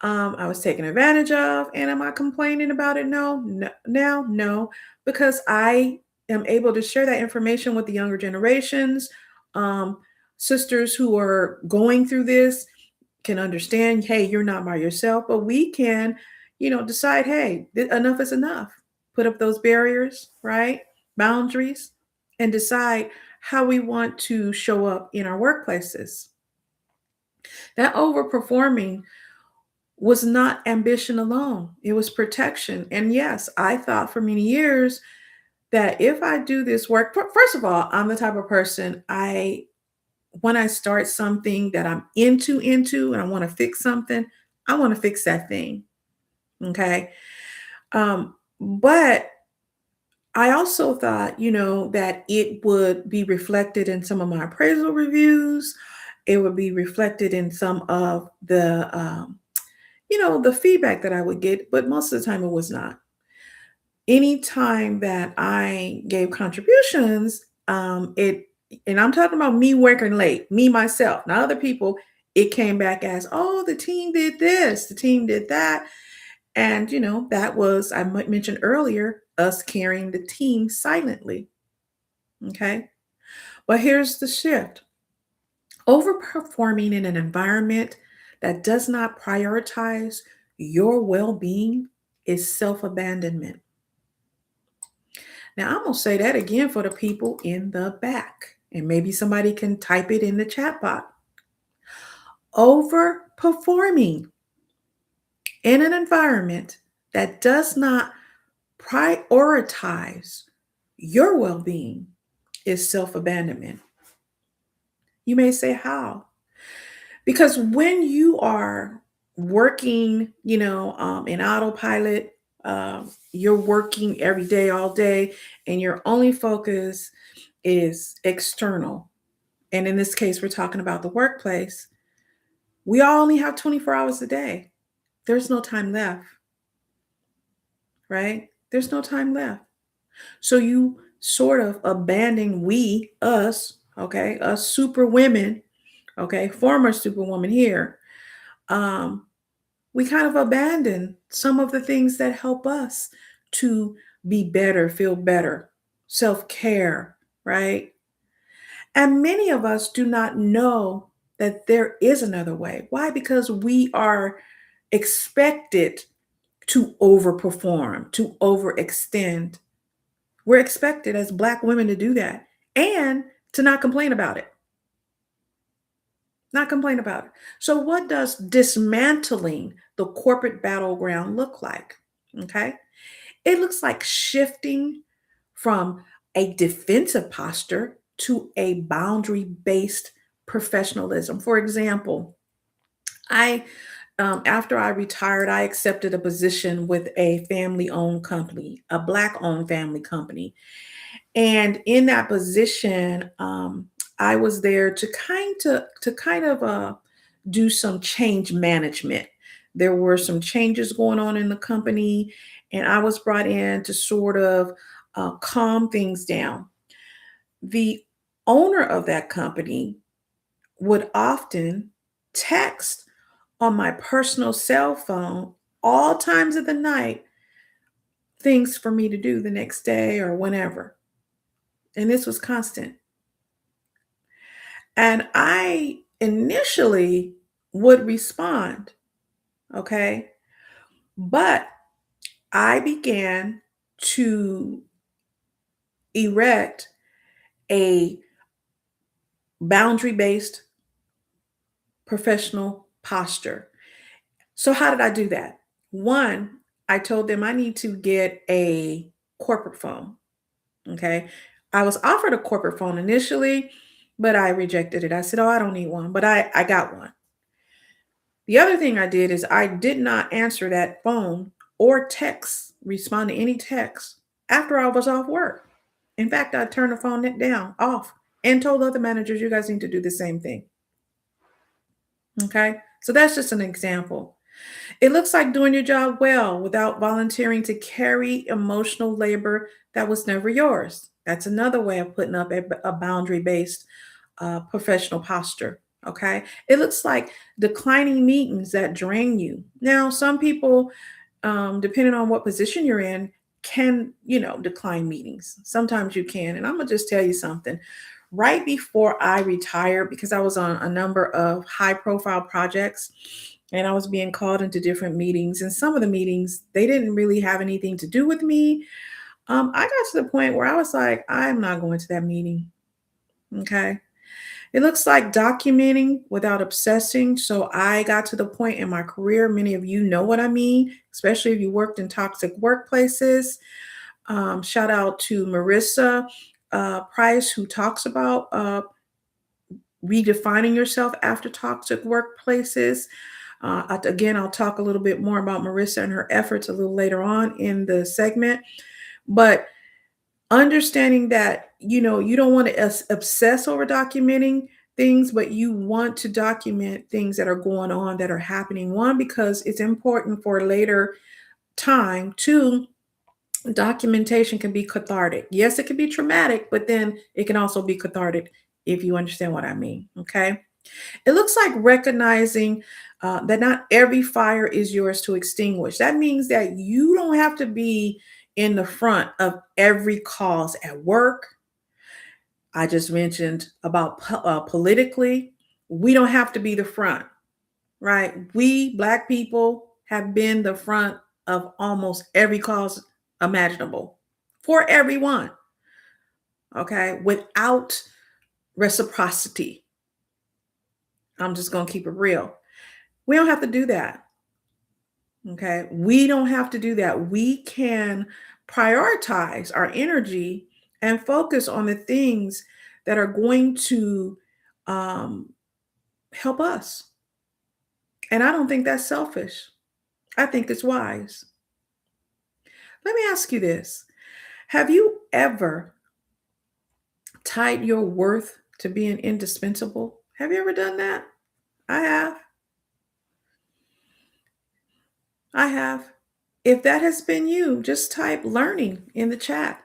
S1: I was taken advantage of. And am I complaining about it? No, no, now, no, because I am able to share that information with the younger generations, um, sisters who are going through this can understand, hey, you're not by yourself, but we can, decide, hey, enough is enough. Put up those barriers, right? Boundaries, and decide how we want to show up in our workplaces. That overperforming was not ambition alone, it was protection. And yes, I thought for many years that if I do this work, first of all, I'm the type of person when I start something that I'm into, and I want to fix something, I want to fix that thing. Okay. But I also thought, that it would be reflected in some of my appraisal reviews. It would be reflected in some of the feedback that I would get, but most of the time it was not. Anytime that I gave contributions, and I'm talking about me working late, me myself, not other people, it came back as, oh, the team did this, the team did that. And, that was, I mentioned earlier, us carrying the team silently. Okay. But here's the shift: overperforming in an environment that does not prioritize your well being is self abandonment. Now, I'm going to say that again for the people in the back, and maybe somebody can type it in the chat box. Overperforming in an environment that does not prioritize your well being is self abandonment. You may say, how? Because when you are working, in autopilot, you're working every day, all day, and your only focus is external. And in this case, we're talking about the workplace. We all only have 24 hours a day. There's no time left, right? There's no time left. So you sort of abandon us, okay, us super women, okay, former superwoman here. Um, we kind of abandon some of the things that help us to be better, feel better, self care, right? And many of us do not know that there is another way. Why? Because we are expected to overperform, to overextend. We're expected as Black women to do that and to not complain about it. Not complain about it. So, what does dismantling the corporate battleground look like? Okay. It looks like shifting from a defensive posture to a boundary based professionalism. For example, I after I retired, I accepted a position with a family owned company, a Black owned family company. And in that position, I was there to kind of do some change management. There were some changes going on in the company, and I was brought in to sort of calm things down. The owner of that company would often text on my personal cell phone all times of the night things for me to do the next day or whenever. And this was constant. And I initially would respond, okay? But I began to erect a boundary based professional posture. So, how did I do that? One, I told them I need to get a corporate phone. Okay. I was offered a corporate phone initially, but I rejected it. I said, oh, I don't need one, but I got one. The other thing I did is I did not answer that phone or text, respond to any text after I was off work. In fact, I turned the phone down, off, and told other managers, you guys need to do the same thing. Okay. So that's just an example. It looks like doing your job well without volunteering to carry emotional labor that was never yours. That's another way of putting up a boundary based professional posture. Okay. It looks like declining meetings that drain you. Now, some people, depending on what position you're in, can, decline meetings. Sometimes you can. And I'm going to just tell you something. Right before I retired, because I was on a number of high profile projects and I was being called into different meetings, and some of the meetings, they didn't really have anything to do with me. I got to the point where I was like, I'm not going to that meeting. Okay. It looks like documenting without obsessing. So I got to the point in my career, many of you know what I mean, especially if you worked in toxic workplaces. Shout out to Marissa Price, who talks about redefining yourself after toxic workplaces. Again, I'll talk a little bit more about Marissa and her efforts a little later on in the segment. But understanding that, you don't want to obsess over documenting things, but you want to document things that are going on, that are happening. One, because it's important for a later time. Two, documentation can be cathartic. Yes, it can be traumatic, but then it can also be cathartic if you understand what I mean. Okay. It looks like recognizing that not every fire is yours to extinguish. That means that you don't have to be in the front of every cause at work. I just mentioned about politically. We don't have to be the front, right? We, Black people, have been the front of almost every cause imaginable for everyone, okay, without reciprocity. I'm just going to keep it real. We don't have to do that. Okay. We don't have to do that. We can prioritize our energy and focus on the things that are going to um, help us. And I don't think that's selfish. I think it's wise. Let me ask you this. Have you ever tied your worth to being indispensable? Have you ever done that? I have. I have. If that has been you, just type learning in the chat.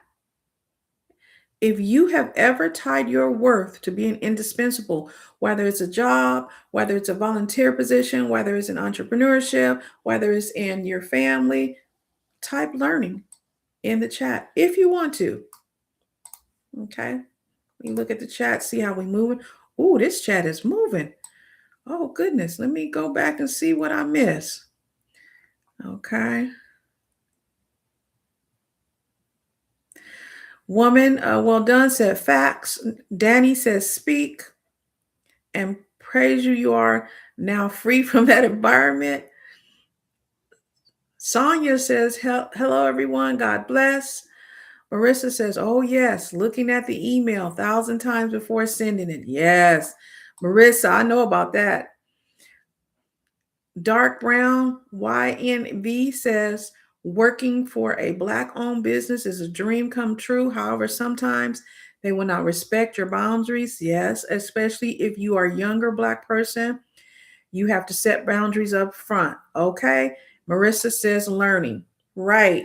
S1: If you have ever tied your worth to being indispensable, whether it's a job, whether it's a volunteer position, whether it's in entrepreneurship, whether it's in your family, type learning in the chat if you want to. Okay. We look at the chat, see how we moving. Oh, this chat is moving. Oh goodness. Let me go back and see what I missed. Okay. Woman, well done, said facts. Danny says speak and praise you. You are now free from that environment. Sonia says, hello, everyone. God bless. Marissa says, oh, yes, looking at the email 1,000 times before sending it. Yes. Marissa, I know about that. Dark Brown YNV says, working for a Black-owned business is a dream come true. However, sometimes They will not respect your boundaries. Yes, especially if you are a younger Black person, you have to set boundaries up front. Okay. Marissa says learning. Right.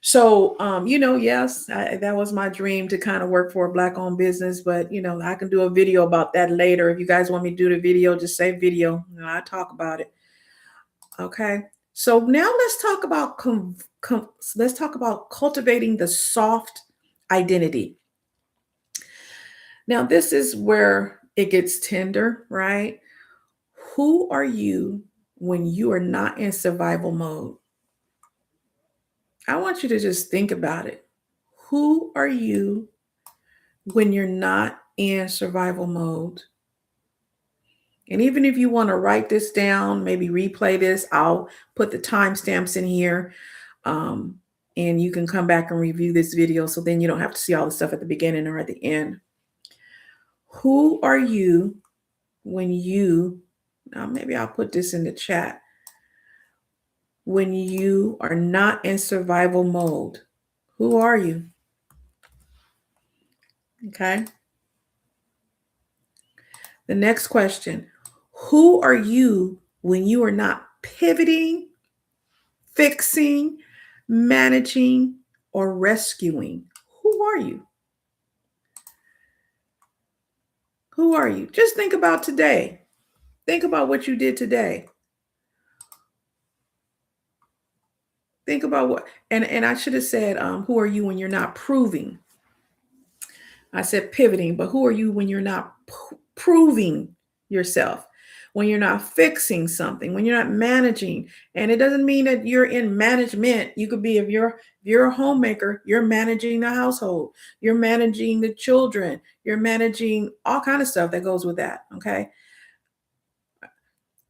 S1: So, yes, that was my dream to kind of work for a Black owned business, but I can do a video about that later. If you guys want me to do the video, just say video. I talk about it. Okay. So now let's talk about cultivating the soft identity. Now, this is where it gets tender, right? Who are you when you are not in survival mode? I want you to just think about it. Who are you when you're not in survival mode? And even if you want to write this down, maybe replay this, I'll put the timestamps in here. Um, and you can come back and review this video so then you don't have to see all the stuff at the beginning or at the end. Who are you when now maybe I'll put this in the chat, when you are not in survival mode? Who are you? Okay. The next question, who are you when you are not pivoting, fixing, managing, or rescuing? Who are you? Who are you? Just think about today. Think about what you did today. Think about what, and I should have said, who are you when you're not proving? I said pivoting, but who are you when you're not proving yourself? When you're not fixing something, when you're not managing. And it doesn't mean that you're in management. You could be, if you're a homemaker, you're managing the household, you're managing the children, you're managing all kind of stuff that goes with that. Okay.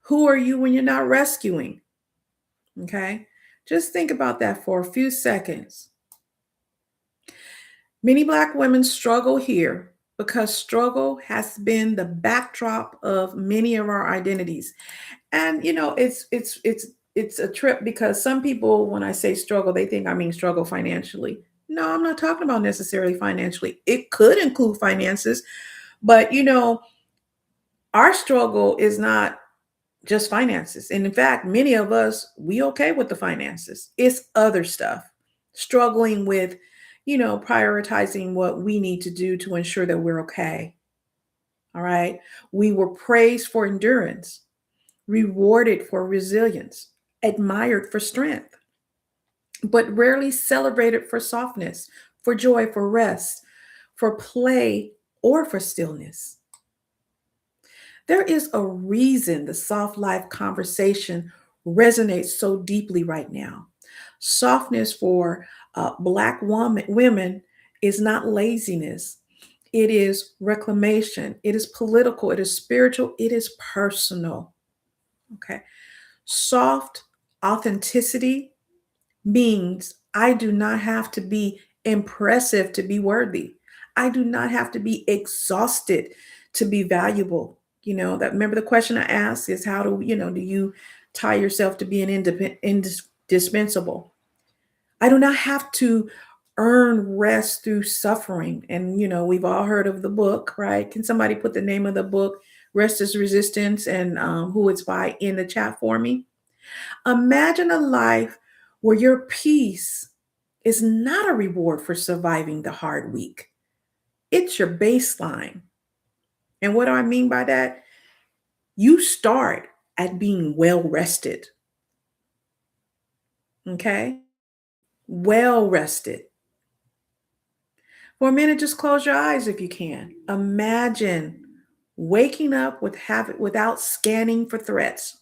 S1: Who are you when you're not rescuing? Okay. Just think about that for a few seconds. Many Black women struggle here because struggle has been the backdrop of many of our identities. And it's a trip because some people, when I say struggle, they think I mean struggle financially. No, I'm not talking about necessarily financially. It could include finances, but our struggle is not just finances. And in fact, many of us, we okay with the finances. It's other stuff. Struggling with, prioritizing what we need to do to ensure that we're okay. All right. We were praised for endurance, rewarded for resilience, admired for strength, but rarely celebrated for softness, for joy, for rest, for play, or for stillness. There is a reason the soft life conversation resonates so deeply right now. Softness for women is not laziness. It is reclamation. It is political. It is spiritual. It is personal. Okay. Soft authenticity means I do not have to be impressive to be worthy. I do not have to be exhausted to be valuable. That, remember the question I asked is, how do you tie yourself to being indispensable? I do not have to earn rest through suffering. And we've all heard of the book, right? Can somebody put the name of the book, Rest is Resistance, and who it's by, in the chat for me? Imagine a life where your peace is not a reward for surviving the hard week. It's your baseline. And what do I mean by that? You start at being well rested. Okay? Well rested. For a minute, just close your eyes if you can. Imagine waking up without scanning for threats.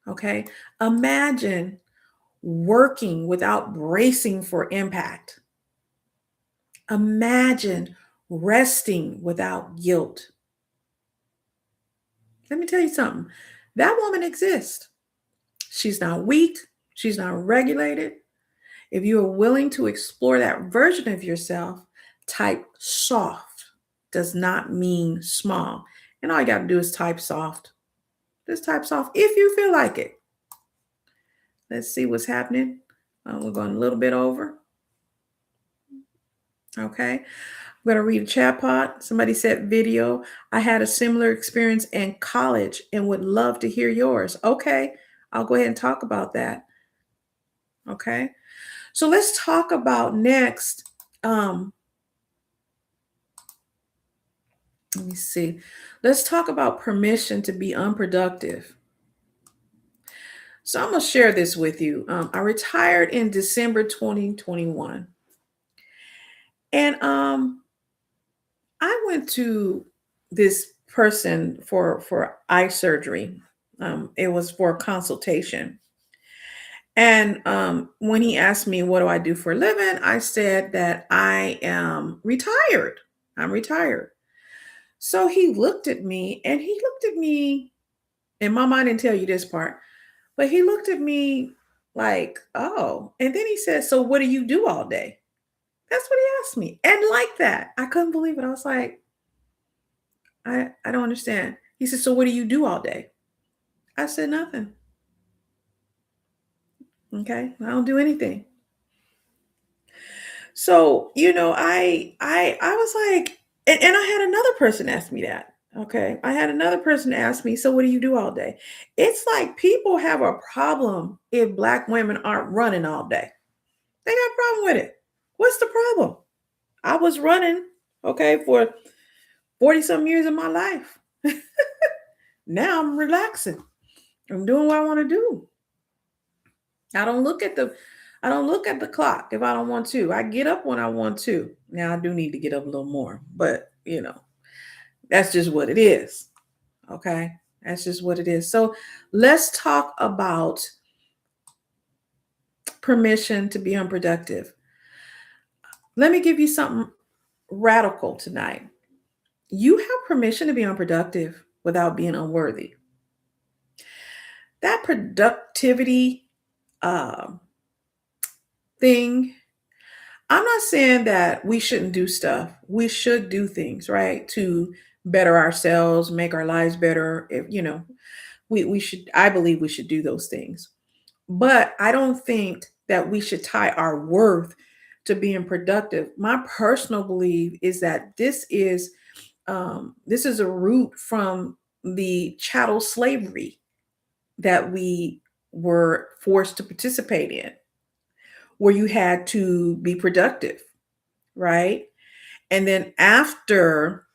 S1: Okay? Imagine working without bracing for impact. Imagine resting without guilt. Let me tell you something. That woman exists. She's not weak. She's not regulated. If you are willing to explore that version of yourself, type soft. Does not mean small. And all you got to do is type soft. Just type soft if you feel like it. Let's see what's happening. We're going a little bit over. Okay. I'm going to read a chat pod. Somebody said video. I had a similar experience in college and would love to hear yours. Okay. I'll go ahead and talk about that. Okay. So let's talk about next. Let me see. Let's talk about permission to be unproductive. So I'm going to share this with you. I retired in December 2021. And I went to this person for eye surgery. It was for a consultation. And when he asked me, what do I do for a living? I said that I am retired. I'm retired. So he looked at me and he looked at me, and my mind didn't tell you this part, but he looked at me like, oh. And then he said, so what do you do all day? That's what he asked me. And like that, I couldn't believe it. I was like, I don't understand. He said, so what do you do all day? I said, nothing. Okay. I don't do anything. So, I was like, and I had another person ask me that. Okay. I had another person ask me, so what do you do all day? It's like people have a problem if Black women aren't running all day. They got a problem with it. What's the problem? I was running, okay, for 40 some years of my life. Now I'm relaxing. I'm doing what I want to do. I don't look at the I don't look at the clock if I don't want to. I get up when I want to. Now I do need to get up a little more, but that's just what it is. Okay? That's just what it is. So let's talk about permission to be unproductive. Let me give you something radical tonight. You have permission to be unproductive without being unworthy. That productivity uh, thing, I'm not saying that we shouldn't do stuff. We should do things, right? To better ourselves, make our lives better. If we should, I believe we should do those things. But I don't think that we should tie our worth to being productive. My personal belief is that this is a root from the chattel slavery that we were forced to participate in, where you had to be productive, right? And then after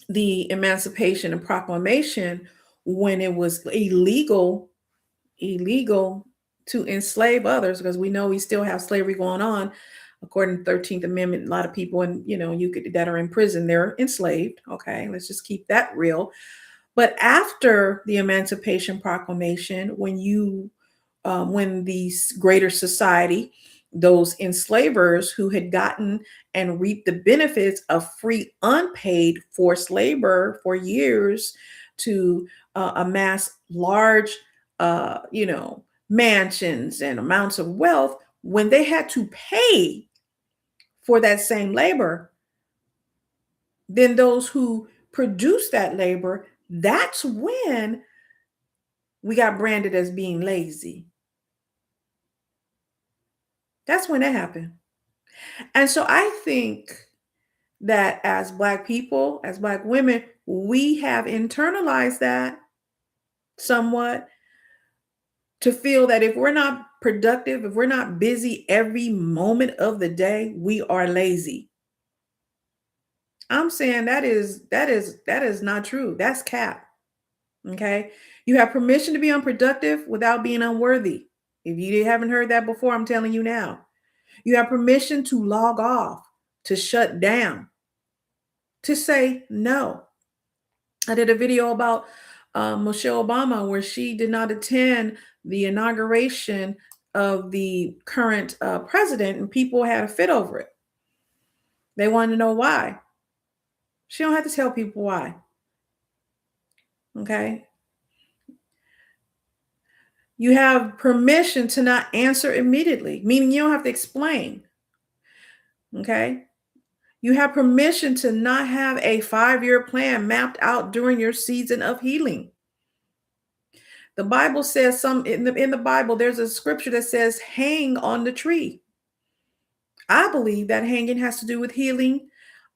S1: the Emancipation and Proclamation, when it was illegal to enslave others, because we know we still have slavery going on. According to the 13th Amendment, a lot of people that are in prison, they're enslaved. Okay, let's just keep that real. But after the Emancipation Proclamation, when the greater society, those enslavers who had gotten and reaped the benefits of free unpaid forced labor for years to amass large, mansions and amounts of wealth, when they had to pay for that same labor, then those who produced that labor, that's when we got branded as being lazy. That's when that happened. And so I think that as Black people, as Black women, we have internalized that somewhat, to feel that if we're not productive, if we're not busy every moment of the day, we are lazy. I'm saying that is not true. That's cap. Okay. You have permission to be unproductive without being unworthy. If you haven't heard that before, I'm telling you now. You have permission to log off, to shut down, to say no. I did a video about Michelle Obama where she did not attend the inauguration of the current president, and people had a fit over it. They wanted to know why. She don't have to tell people why. Okay. You have permission to not answer immediately, meaning you don't have to explain. Okay. You have permission to not have a 5-year plan mapped out during your season of healing. The Bible says in the Bible, there's a scripture that says, hang on the tree. I believe that hanging has to do with healing,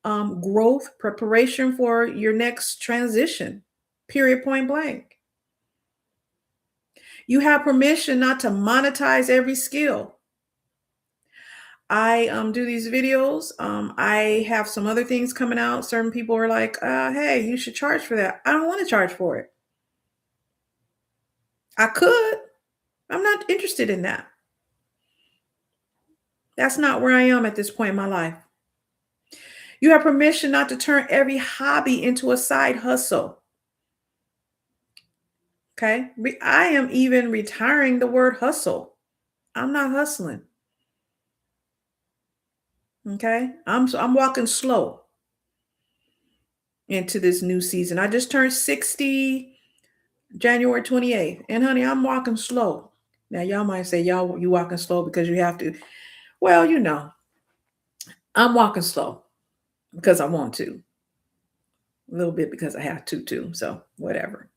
S1: growth, preparation for your next transition, period, point blank. You have permission not to monetize every skill. I do these videos. I have some other things coming out. Certain people are like, hey, you should charge for that. I don't want to charge for it. I could. I'm not interested in that. That's not where I am at this point in my life. You have permission not to turn every hobby into a side hustle. Okay. I am even retiring the word hustle. I'm not hustling. Okay. I'm walking slow into this new season. I just turned 60 January 28th. And honey, I'm walking slow. Now y'all might say, y'all, you walking slow because you have to. Well, I'm walking slow because I want to. A little bit because I have to too. So whatever.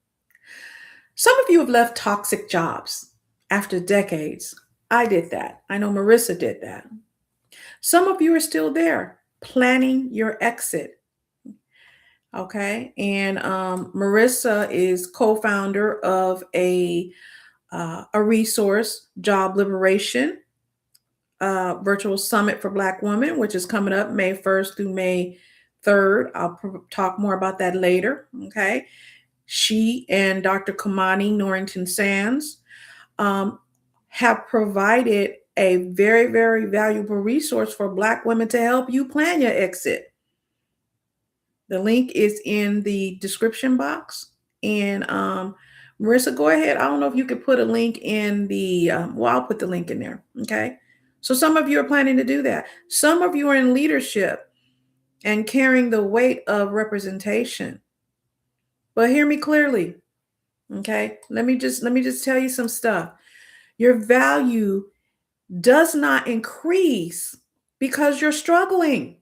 S1: Some of you have left toxic jobs after decades. I did that. I know Marissa did that. Some of you are still there planning your exit. Okay. And Marissa is co-founder of a resource, Job Liberation, virtual summit for Black women, which is coming up May 1st through May 3rd. I'll talk more about that later. Okay. She and Dr. Kamani Norrington Sands have provided a very, very valuable resource for Black women to help you plan your exit. The link is in the description box. And Marissa, go ahead. I don't know if you could put a link in the, I'll put the link in there. Okay. So some of you are planning to do that. Some of you are in leadership and carrying the weight of representation. But hear me clearly. Okay. Let me just tell you some stuff. Your value does not increase because you're struggling.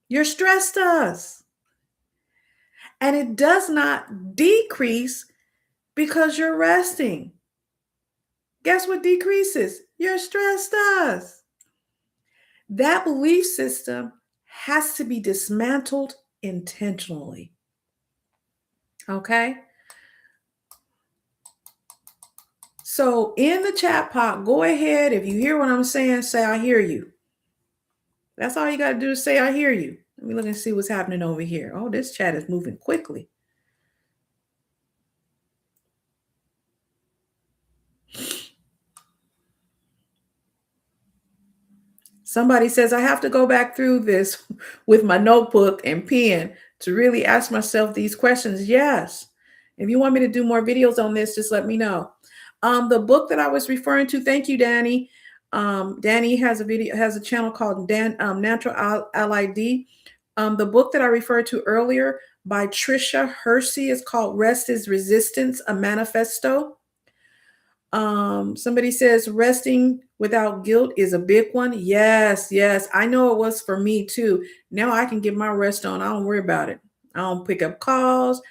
S1: Your stress does. And it does not decrease because you're resting. Guess what decreases? Your stress does. That belief system has to be dismantled intentionally. Okay? So in the chat pot, go ahead. If you hear what I'm saying, say, I hear you. That's all you got to do is say, I hear you. Let me look and see what's happening over here. Oh, this chat is moving quickly. Somebody says, I have to go back through this with my notebook and pen to really ask myself these questions. Yes. If you want me to do more videos on this, just let me know. The book that I was referring to, thank you, Danny. Danny has a channel called Natural LID. The book that I referred to earlier by Trisha Hersey is called Rest is Resistance, a Manifesto. Somebody says resting without guilt is a big one. Yes. I know it was for me too. Now I can get my rest on. I don't worry about it. I don't pick up calls.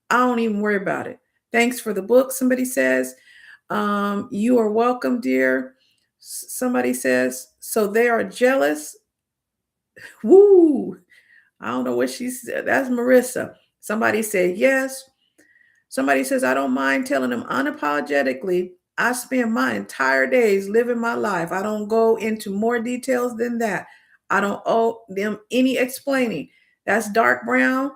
S1: I don't even worry about it. Thanks for the book. Somebody says, you are welcome, dear. Somebody says, so they are jealous. Woo. I don't know what she said. That's Marissa. Somebody said, yes. Somebody says, I don't mind telling them unapologetically, I spend my entire days living my life. I don't go into more details than that. I don't owe them any explaining. That's dark brown.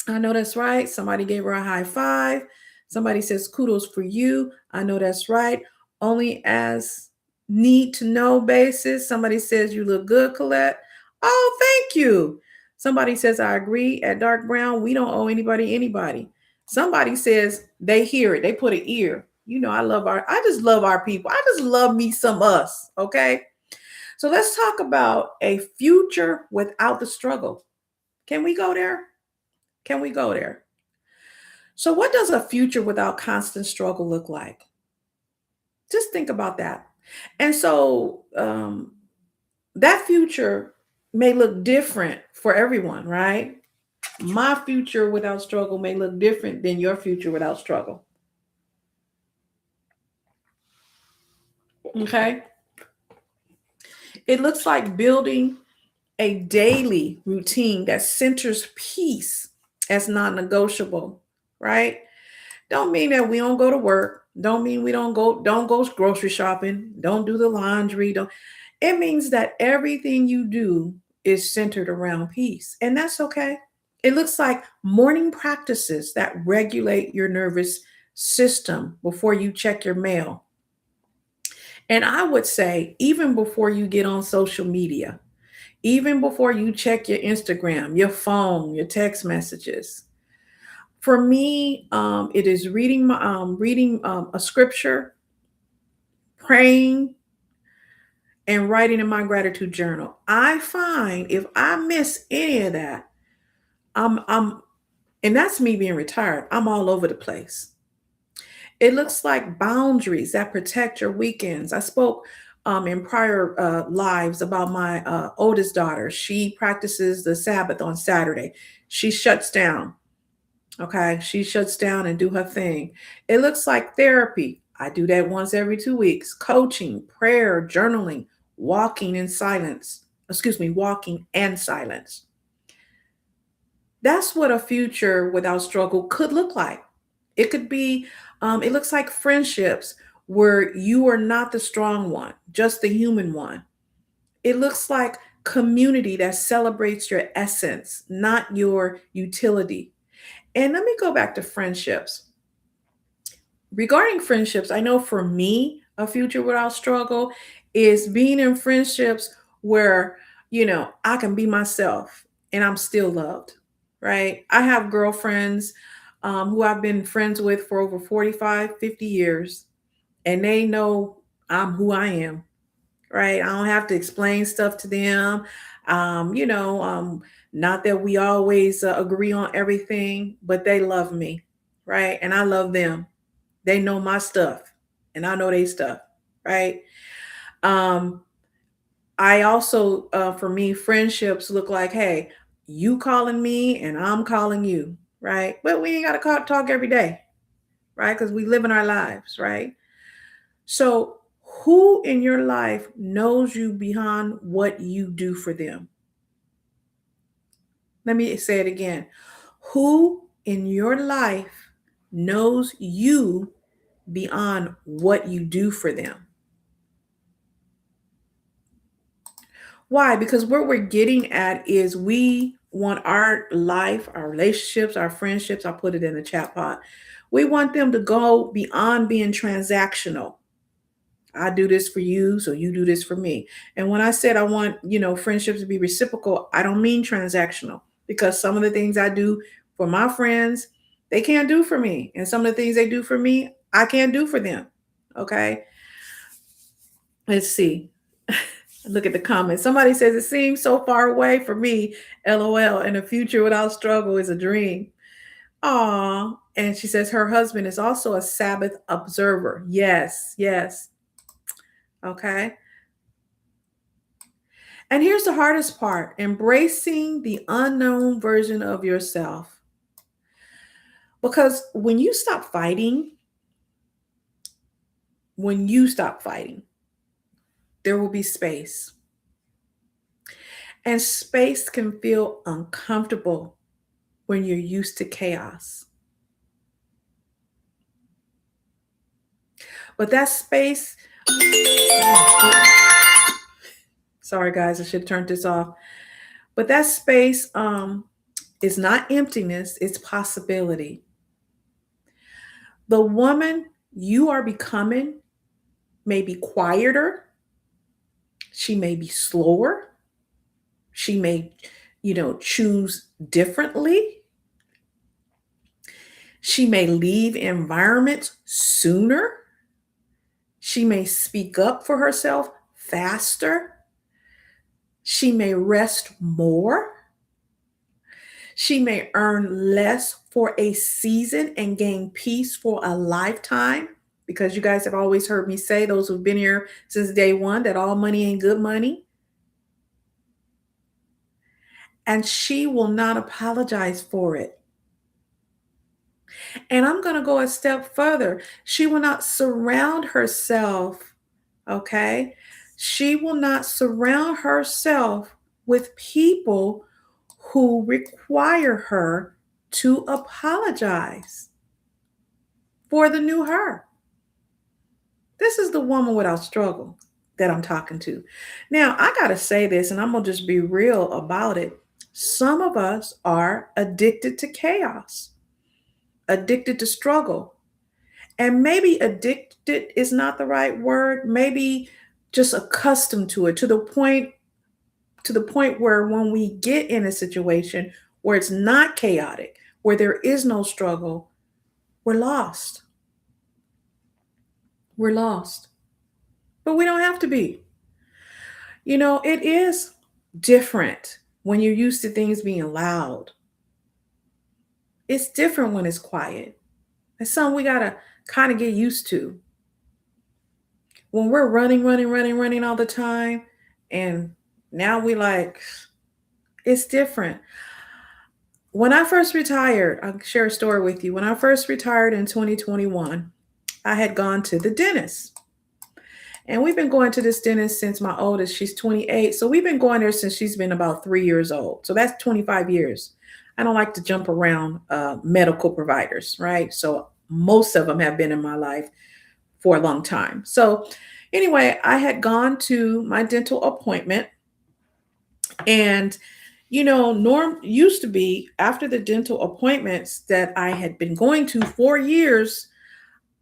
S1: I know that's right. Somebody gave her a high five. Somebody says, kudos for you. I know that's right. Only as need to know basis. Somebody says, you look good, Colette. Oh, thank you. Somebody says, I agree. At dark brown, we don't owe anybody. Somebody says they hear it. They put an ear. I just love our people. I just love me some us. Okay. So let's talk about a future without the struggle. Can we go there? Can we go there? So what does a future without constant struggle look like? Just think about that. And so that future may look different for everyone, right? My future without struggle may look different than your future without struggle. Okay. It looks like building a daily routine that centers peace as non-negotiable, right? Don't mean that we don't go to work. Don't mean we don't go grocery shopping. Don't do the laundry. Don't. It means that everything you do is centered around peace, and that's okay. It looks like morning practices that regulate your nervous system before you check your mail. And I would say, even before you get on social media, even before you check your Instagram, your phone, your text messages. For me, it is reading a scripture, praying, and writing in my gratitude journal. I find if I miss any of that, I'm and that's me being retired. I'm all over the place. It looks like boundaries that protect your weekends. I spoke in prior lives about my oldest daughter. She practices the Sabbath on Saturday. She shuts down. Okay, she shuts down and do her thing. It looks like therapy. I do that once every 2 weeks. Coaching, prayer, journaling, walking in silence. Excuse me, walking and silence. That's what a future without struggle could look like. It could be, it looks like friendships where you are not the strong one, just the human one. It looks like community that celebrates your essence, not your utility. And let me go back to friendships. Regarding friendships, I know for me, a future without struggle is being in friendships where, I can be myself and I'm still loved, right? I have girlfriends who I've been friends with for over 45, 50 years, and they know I'm who I am, right? I don't have to explain stuff to them. Not that we always agree on everything, but they love me, right? And I love them. They know my stuff, and I know they stuff, right? Um, I also, for me, friendships look like, hey, you calling me and I'm calling you, right? But we ain't got to talk every day, right? Because we live in our lives, right? So, who in your life knows you beyond what you do for them? Let me say it again. Who in your life knows you beyond what you do for them? Why? Because what we're getting at is we want our life, our relationships, our friendships, I'll put it in the chat pot. We want them to go beyond being transactional. I do this for you, so you do this for me. And when I said I want, friendships to be reciprocal, I don't mean transactional because some of the things I do for my friends, they can't do for me. And some of the things they do for me, I can't do for them. Okay. Let's see. Look at the comments. Somebody says it seems so far away for me. LOL. And a future without struggle is a dream. Aw. And she says her husband is also a Sabbath observer. Yes, yes. Okay. And here's the hardest part, embracing the unknown version of yourself. Because when you stop fighting, there will be space. And space can feel uncomfortable when you're used to chaos. But that space, sorry guys, I should have turned this off. But that space is not emptiness, it's possibility. The woman you are becoming may be quieter, she may be slower, she may, choose differently. She may leave environments sooner. She may speak up for herself faster. She may rest more. She may earn less for a season and gain peace for a lifetime. Because you guys have always heard me say, those who've been here since day one, that all money ain't good money. And she will not apologize for it. And I'm going to go a step further. She will not surround herself, okay, She will not surround herself with people who require her to apologize for the new her. This is the woman without struggle that I'm talking to. Now, I got to say this, and I'm going to just be real about it. Some of us are addicted to chaos, addicted to struggle. And maybe addicted is not the right word. Maybe just accustomed to it to the point where when we get in a situation where it's not chaotic, where there is no struggle, we're lost. We're lost. But we don't have to be. It is different when you're used to things being loud. It's different when it's quiet. It's something we got to kind of get used to. When we're running all the time, and now we like, it's different. When I first retired, I'll share a story with you. When I first retired in 2021, I had gone to the dentist. And we've been going to this dentist since my oldest, she's 28. So we've been going there since she's been about 3 years old. So that's 25 years. I don't like to jump around medical providers, right? So most of them have been in my life for a long time. So anyway, I had gone to my dental appointment, and norm used to be after the dental appointments that I had been going to for years,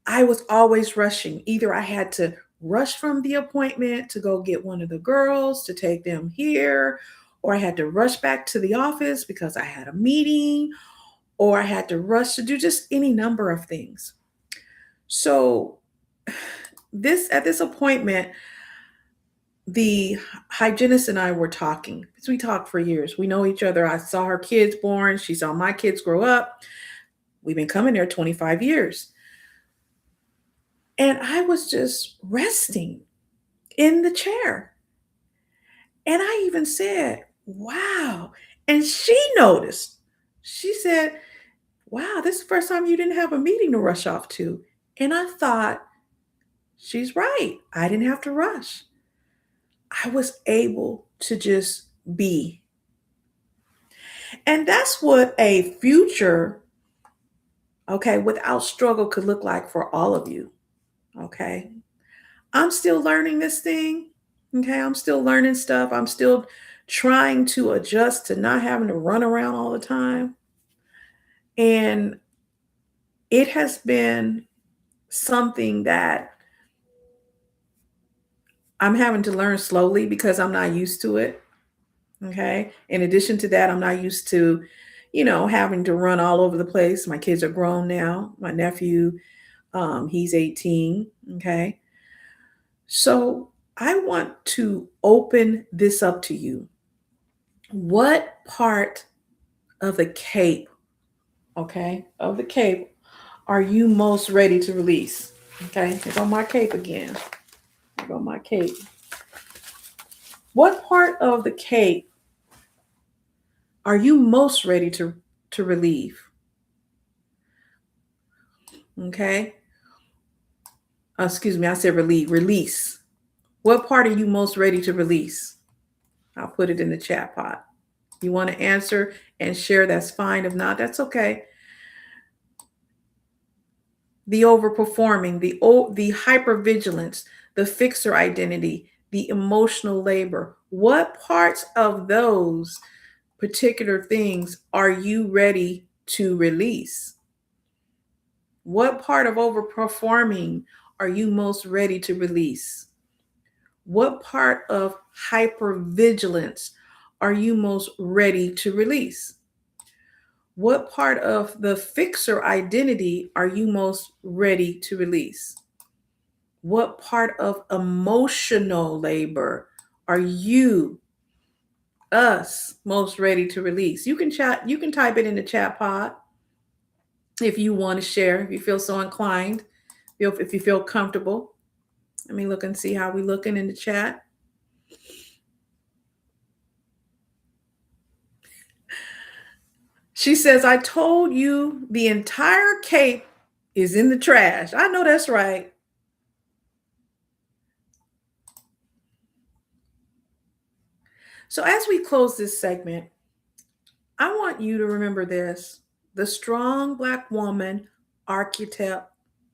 S1: I was always rushing. Either I had to rush from the appointment to go get one of the girls to take them here, or I had to rush back to the office because I had a meeting, or I had to rush to do just any number of things. So this at this appointment, the hygienist and I were talking because we talked for years. We know each other. I saw her kids born. She saw my kids grow up. We've been coming there 25 years. And I was just resting in the chair. And I even said, wow. And she noticed. She said, wow, this is the first time you didn't have a meeting to rush off to. And I thought, she's right. I didn't have to rush. I was able to just be. And that's what a future, okay, without struggle could look like for all of you. Okay. I'm still learning this thing. Okay. I'm still learning stuff. I'm still trying to adjust to not having to run around all the time. And it has been something that I'm having to learn slowly because I'm not used to it. Okay. In addition to that, I'm not used to, having to run all over the place. My kids are grown now. My nephew, he's 18. Okay. So I want to open this up to you. What part of the cape, okay, of the cape are you most ready to release? Okay. Here go my cape again. Here go my cape. What part of the cape are you most ready to relieve? Okay. Excuse me, I said relieve, release. What part are you most ready to release? I'll put it in the chat pot. You want to answer and share, that's fine. If not, that's okay. The overperforming, the hypervigilance, the fixer identity, the emotional labor. What parts of those particular things are you ready to release? What part of overperforming are you most ready to release? What part of hypervigilance are you most ready to release? What part of the fixer identity are you most ready to release? What part of emotional labor are us most ready to release? You can chat, you can type it in the chat pod if you want to share, if you feel so inclined, if you feel comfortable. Let me look and see how we looking in the chat. She says, I told you the entire cape is in the trash. I know that's right. So, as we close this segment, I want you to remember this: the strong Black woman archetype,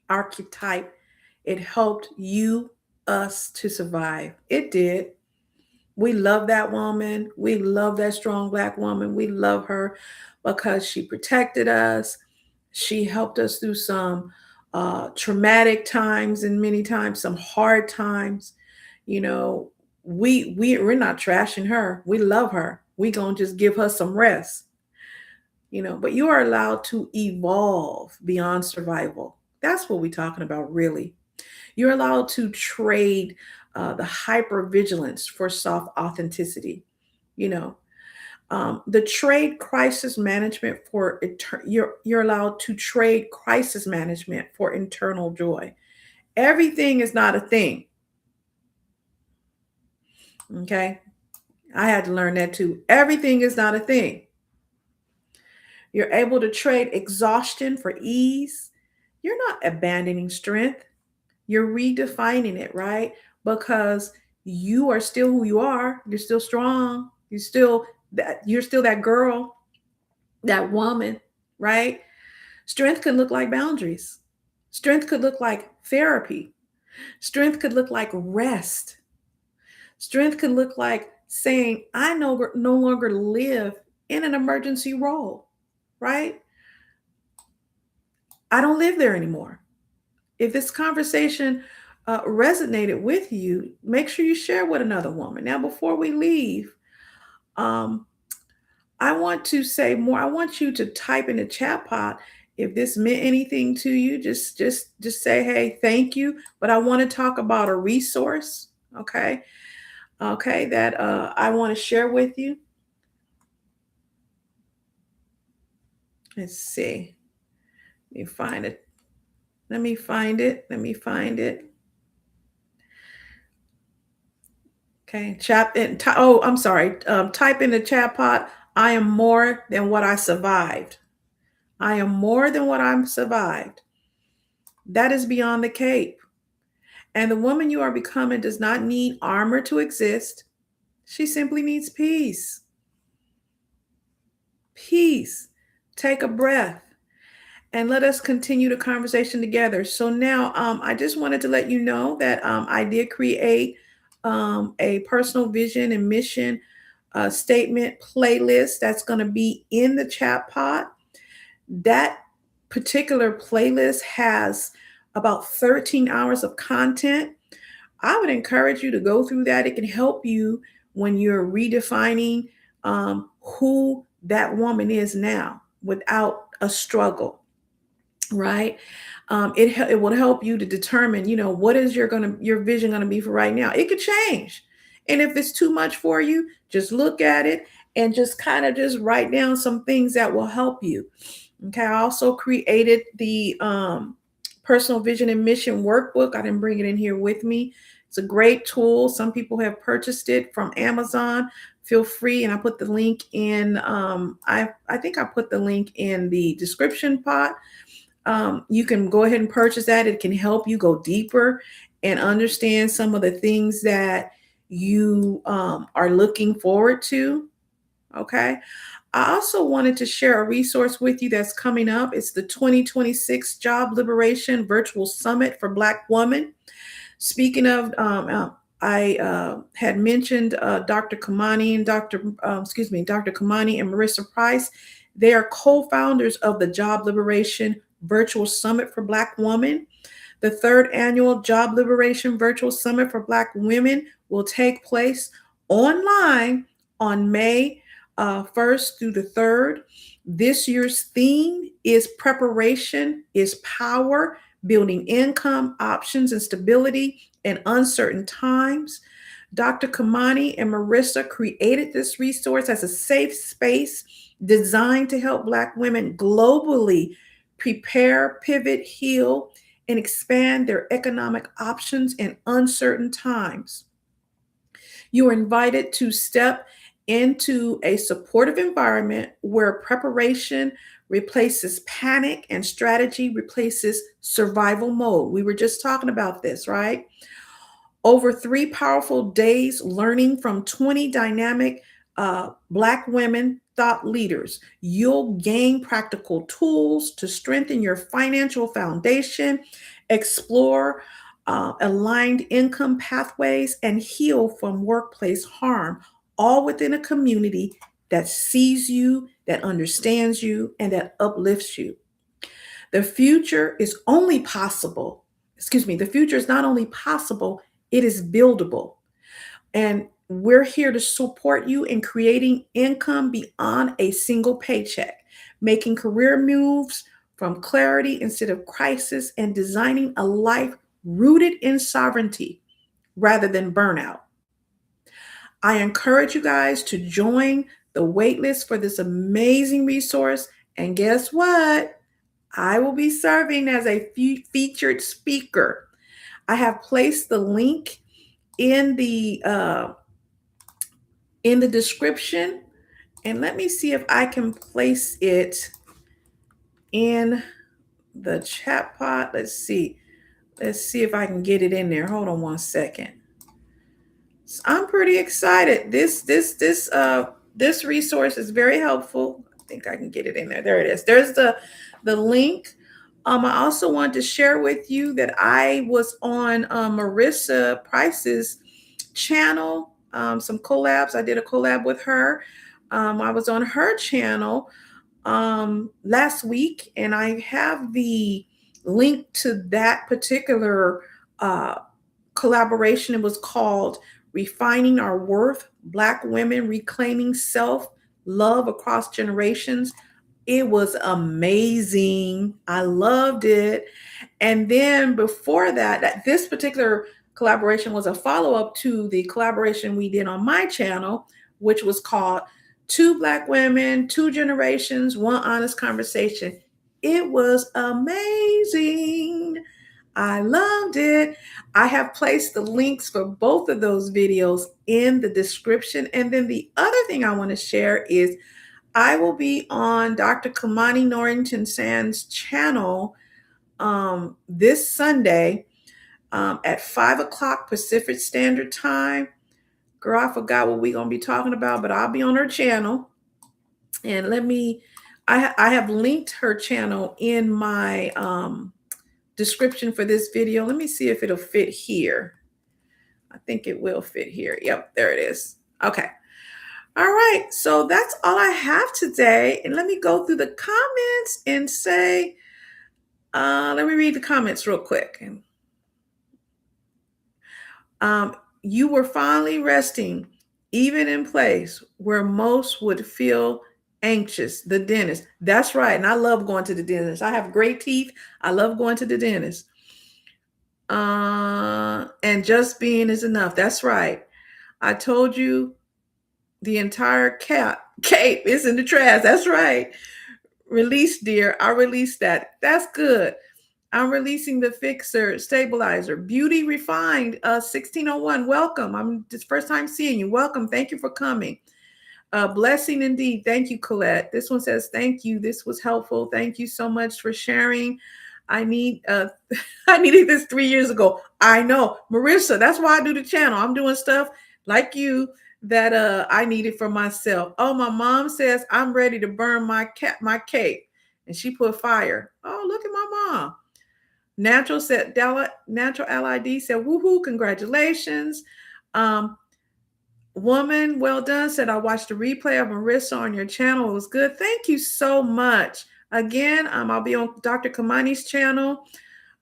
S1: archetype, it helped you, us to survive. It did. We love that woman. We love that strong Black woman. We love her because she protected us. She helped us through some traumatic times and many times some hard times. You know, we're not trashing her. We love her. We gonna just give her some rest. But you are allowed to evolve beyond survival. That's what we're talking about, really. You're allowed to trade the hyper vigilance for soft authenticity. You know, the trade crisis management for you're allowed to trade crisis management for internal joy. Everything is not a thing. Okay, I had to learn that too. Everything is not a thing. You're able to trade exhaustion for ease. You're not abandoning strength. You're redefining it, right? Because you are still who you are. You're still strong. You're still that girl, that woman, right? Strength could look like boundaries. Strength could look like therapy. Strength could look like rest. Strength could look like saying, I no longer live in an emergency role, right? I don't live there anymore. If this conversation resonated with you, make sure you share with another woman. Now, before we leave, um, I want to say more. I want you to type in the chat pod if this meant anything to you. Just say, hey, thank you. But I want to talk about a resource. Okay, okay, that I want to share with you. Let's see. Let me find it. Let me find it. Let me find it. Okay, I'm sorry. Type in the chat pod. I am more than what I survived. I am more than what I'm survived. That is beyond the cape. And the woman you are becoming does not need armor to exist. She simply needs peace. Peace. Take a breath and let us continue the conversation together. So now I just wanted to let you know that I did create a personal vision and mission statement playlist that's going to be in the chat pod. That particular playlist has about 13 hours of content. I would encourage you to go through that. It can help you when you're redefining who that woman is now without a struggle, right? It will help you to determine, what is your vision gonna be for right now. It could change, and if it's too much for you, just look at it and just kind of just write down some things that will help you. Okay, I also created the personal vision and mission workbook. I didn't bring it in here with me. It's a great tool. Some people have purchased it from Amazon. Feel free, and I put the link in. I think I put the link in the description pod. You can go ahead and purchase that. It can help you go deeper and understand some of the things that you are looking forward to. Okay. I also wanted to share a resource with you that's coming up. It's the 2026 Job Liberation Virtual Summit for Black Women. Speaking of, I had mentioned Dr. Kamani and Dr. Kamani and Marissa Price. They are co-founders of the Job Liberation Virtual Summit for Black Women. The third annual Job Liberation Virtual Summit for Black Women will take place online on May 1st through the 3rd. This year's theme is preparation is power, building income, options, and stability in uncertain times. Dr. Kamani and Marissa created this resource as a safe space designed to help Black women globally prepare, pivot, heal, and expand their economic options in uncertain times. You are invited to step into a supportive environment where preparation replaces panic and strategy replaces survival mode. We were just talking about this, right? Over 3 powerful days learning from 20 dynamic Black women thought leaders. You'll gain practical tools to strengthen your financial foundation, explore aligned income pathways, and heal from workplace harm, all within a community that sees you, that understands you, and that uplifts you. The future is only possible, the future is not only possible, it is buildable. And we're here to support you in creating income beyond a single paycheck, making career moves from clarity instead of crisis, and designing a life rooted in sovereignty rather than burnout. I encourage you guys to join the waitlist for this amazing resource. And guess what? I will be serving as a featured speaker. I have placed the link in the description, and let me see if I can place it in the chat pod. Let's see if I can get it in there. Hold on one second. So I'm pretty excited. This resource is very helpful. I think I can get it in there. There it is. There's the link. I also wanted to share with you that I was on Marissa Price's channel. Some collabs. I did a collab with her. I was on her channel last week, and I have the link to that particular collaboration. It was called Refining Our Worth, Black Women Reclaiming Self-Love Across Generations. It was amazing. I loved it. And then before that, this particular collaboration was a follow-up to the collaboration we did on my channel, which was called Two Black Women, Two Generations, One Honest Conversation. It was amazing. I loved it. I have placed the links for both of those videos in the description. And then the other thing I want to share is I will be on Dr. Kamani Norrington Sand's channel this Sunday at 5 o'clock Pacific Standard Time. Girl, I forgot what we're going to be talking about, but I'll be on her channel. And I have linked her channel in my description for this video. Let me see if it'll fit here. I think it will fit here. Yep, there it is. Okay. All right. So that's all I have today. And let me go through the comments and say, let me read the comments real quick. You were finally resting, even in place where most would feel anxious. The dentist. That's right. And I love going to the dentist. I have great teeth. I love going to the dentist. And just being is enough. That's right. I told you the entire cape is in the trash. That's right. Release, dear. I released that. That's good. I'm releasing the fixer stabilizer. Beauty Refined 1601. Welcome. I'm this first time seeing you. Welcome. Thank you for coming. Blessing indeed. Thank you, Colette. This one says, thank you. This was helpful. Thank you so much for sharing. I needed this 3 years ago. I know. Marissa, that's why I do the channel. I'm doing stuff like you that I needed for myself. Oh, my mom says I'm ready to burn my cape. And she put fire. Oh, look at my mom. Natural LID said, woohoo, congratulations. Woman, well done, said I watched the replay of Marissa on your channel. It was good. Thank you so much. Again, I'll be on Dr. Kamani's channel.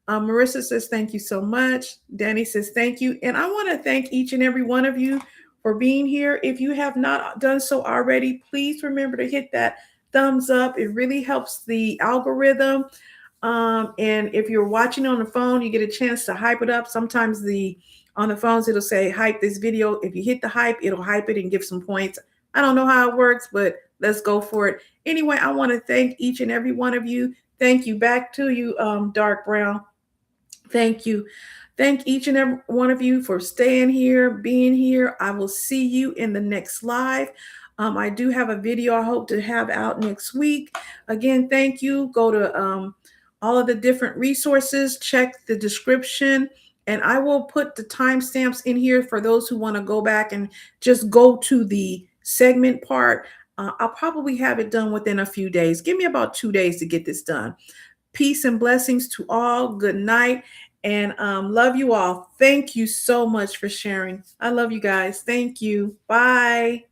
S1: Marissa says, thank you so much. Danny says, thank you. And I want to thank each and every one of you for being here. If you have not done so already, please remember to hit that thumbs up. It really helps the algorithm. And if you're watching on the phone, you get a chance to hype it up. Sometimes on the phones, it'll say hype this video. If you hit the hype, it'll hype it and give some points. I don't know how it works, but let's go for it. Anyway, I want to thank each and every one of you. Thank you. Back to you, Dark Brown. Thank you. Thank each and every one of you for staying here, being here. I will see you in the next live. I do have a video I hope to have out next week. Again, thank you. Go to all of the different resources. Check the description And I will put the timestamps in here for those who want to go back and just go to the segment part. I'll probably have it done within a few days. Give me about 2 days to get this done. Peace and blessings to all. Good night. And love you all. Thank you so much for sharing. I love you guys. Thank you. Bye.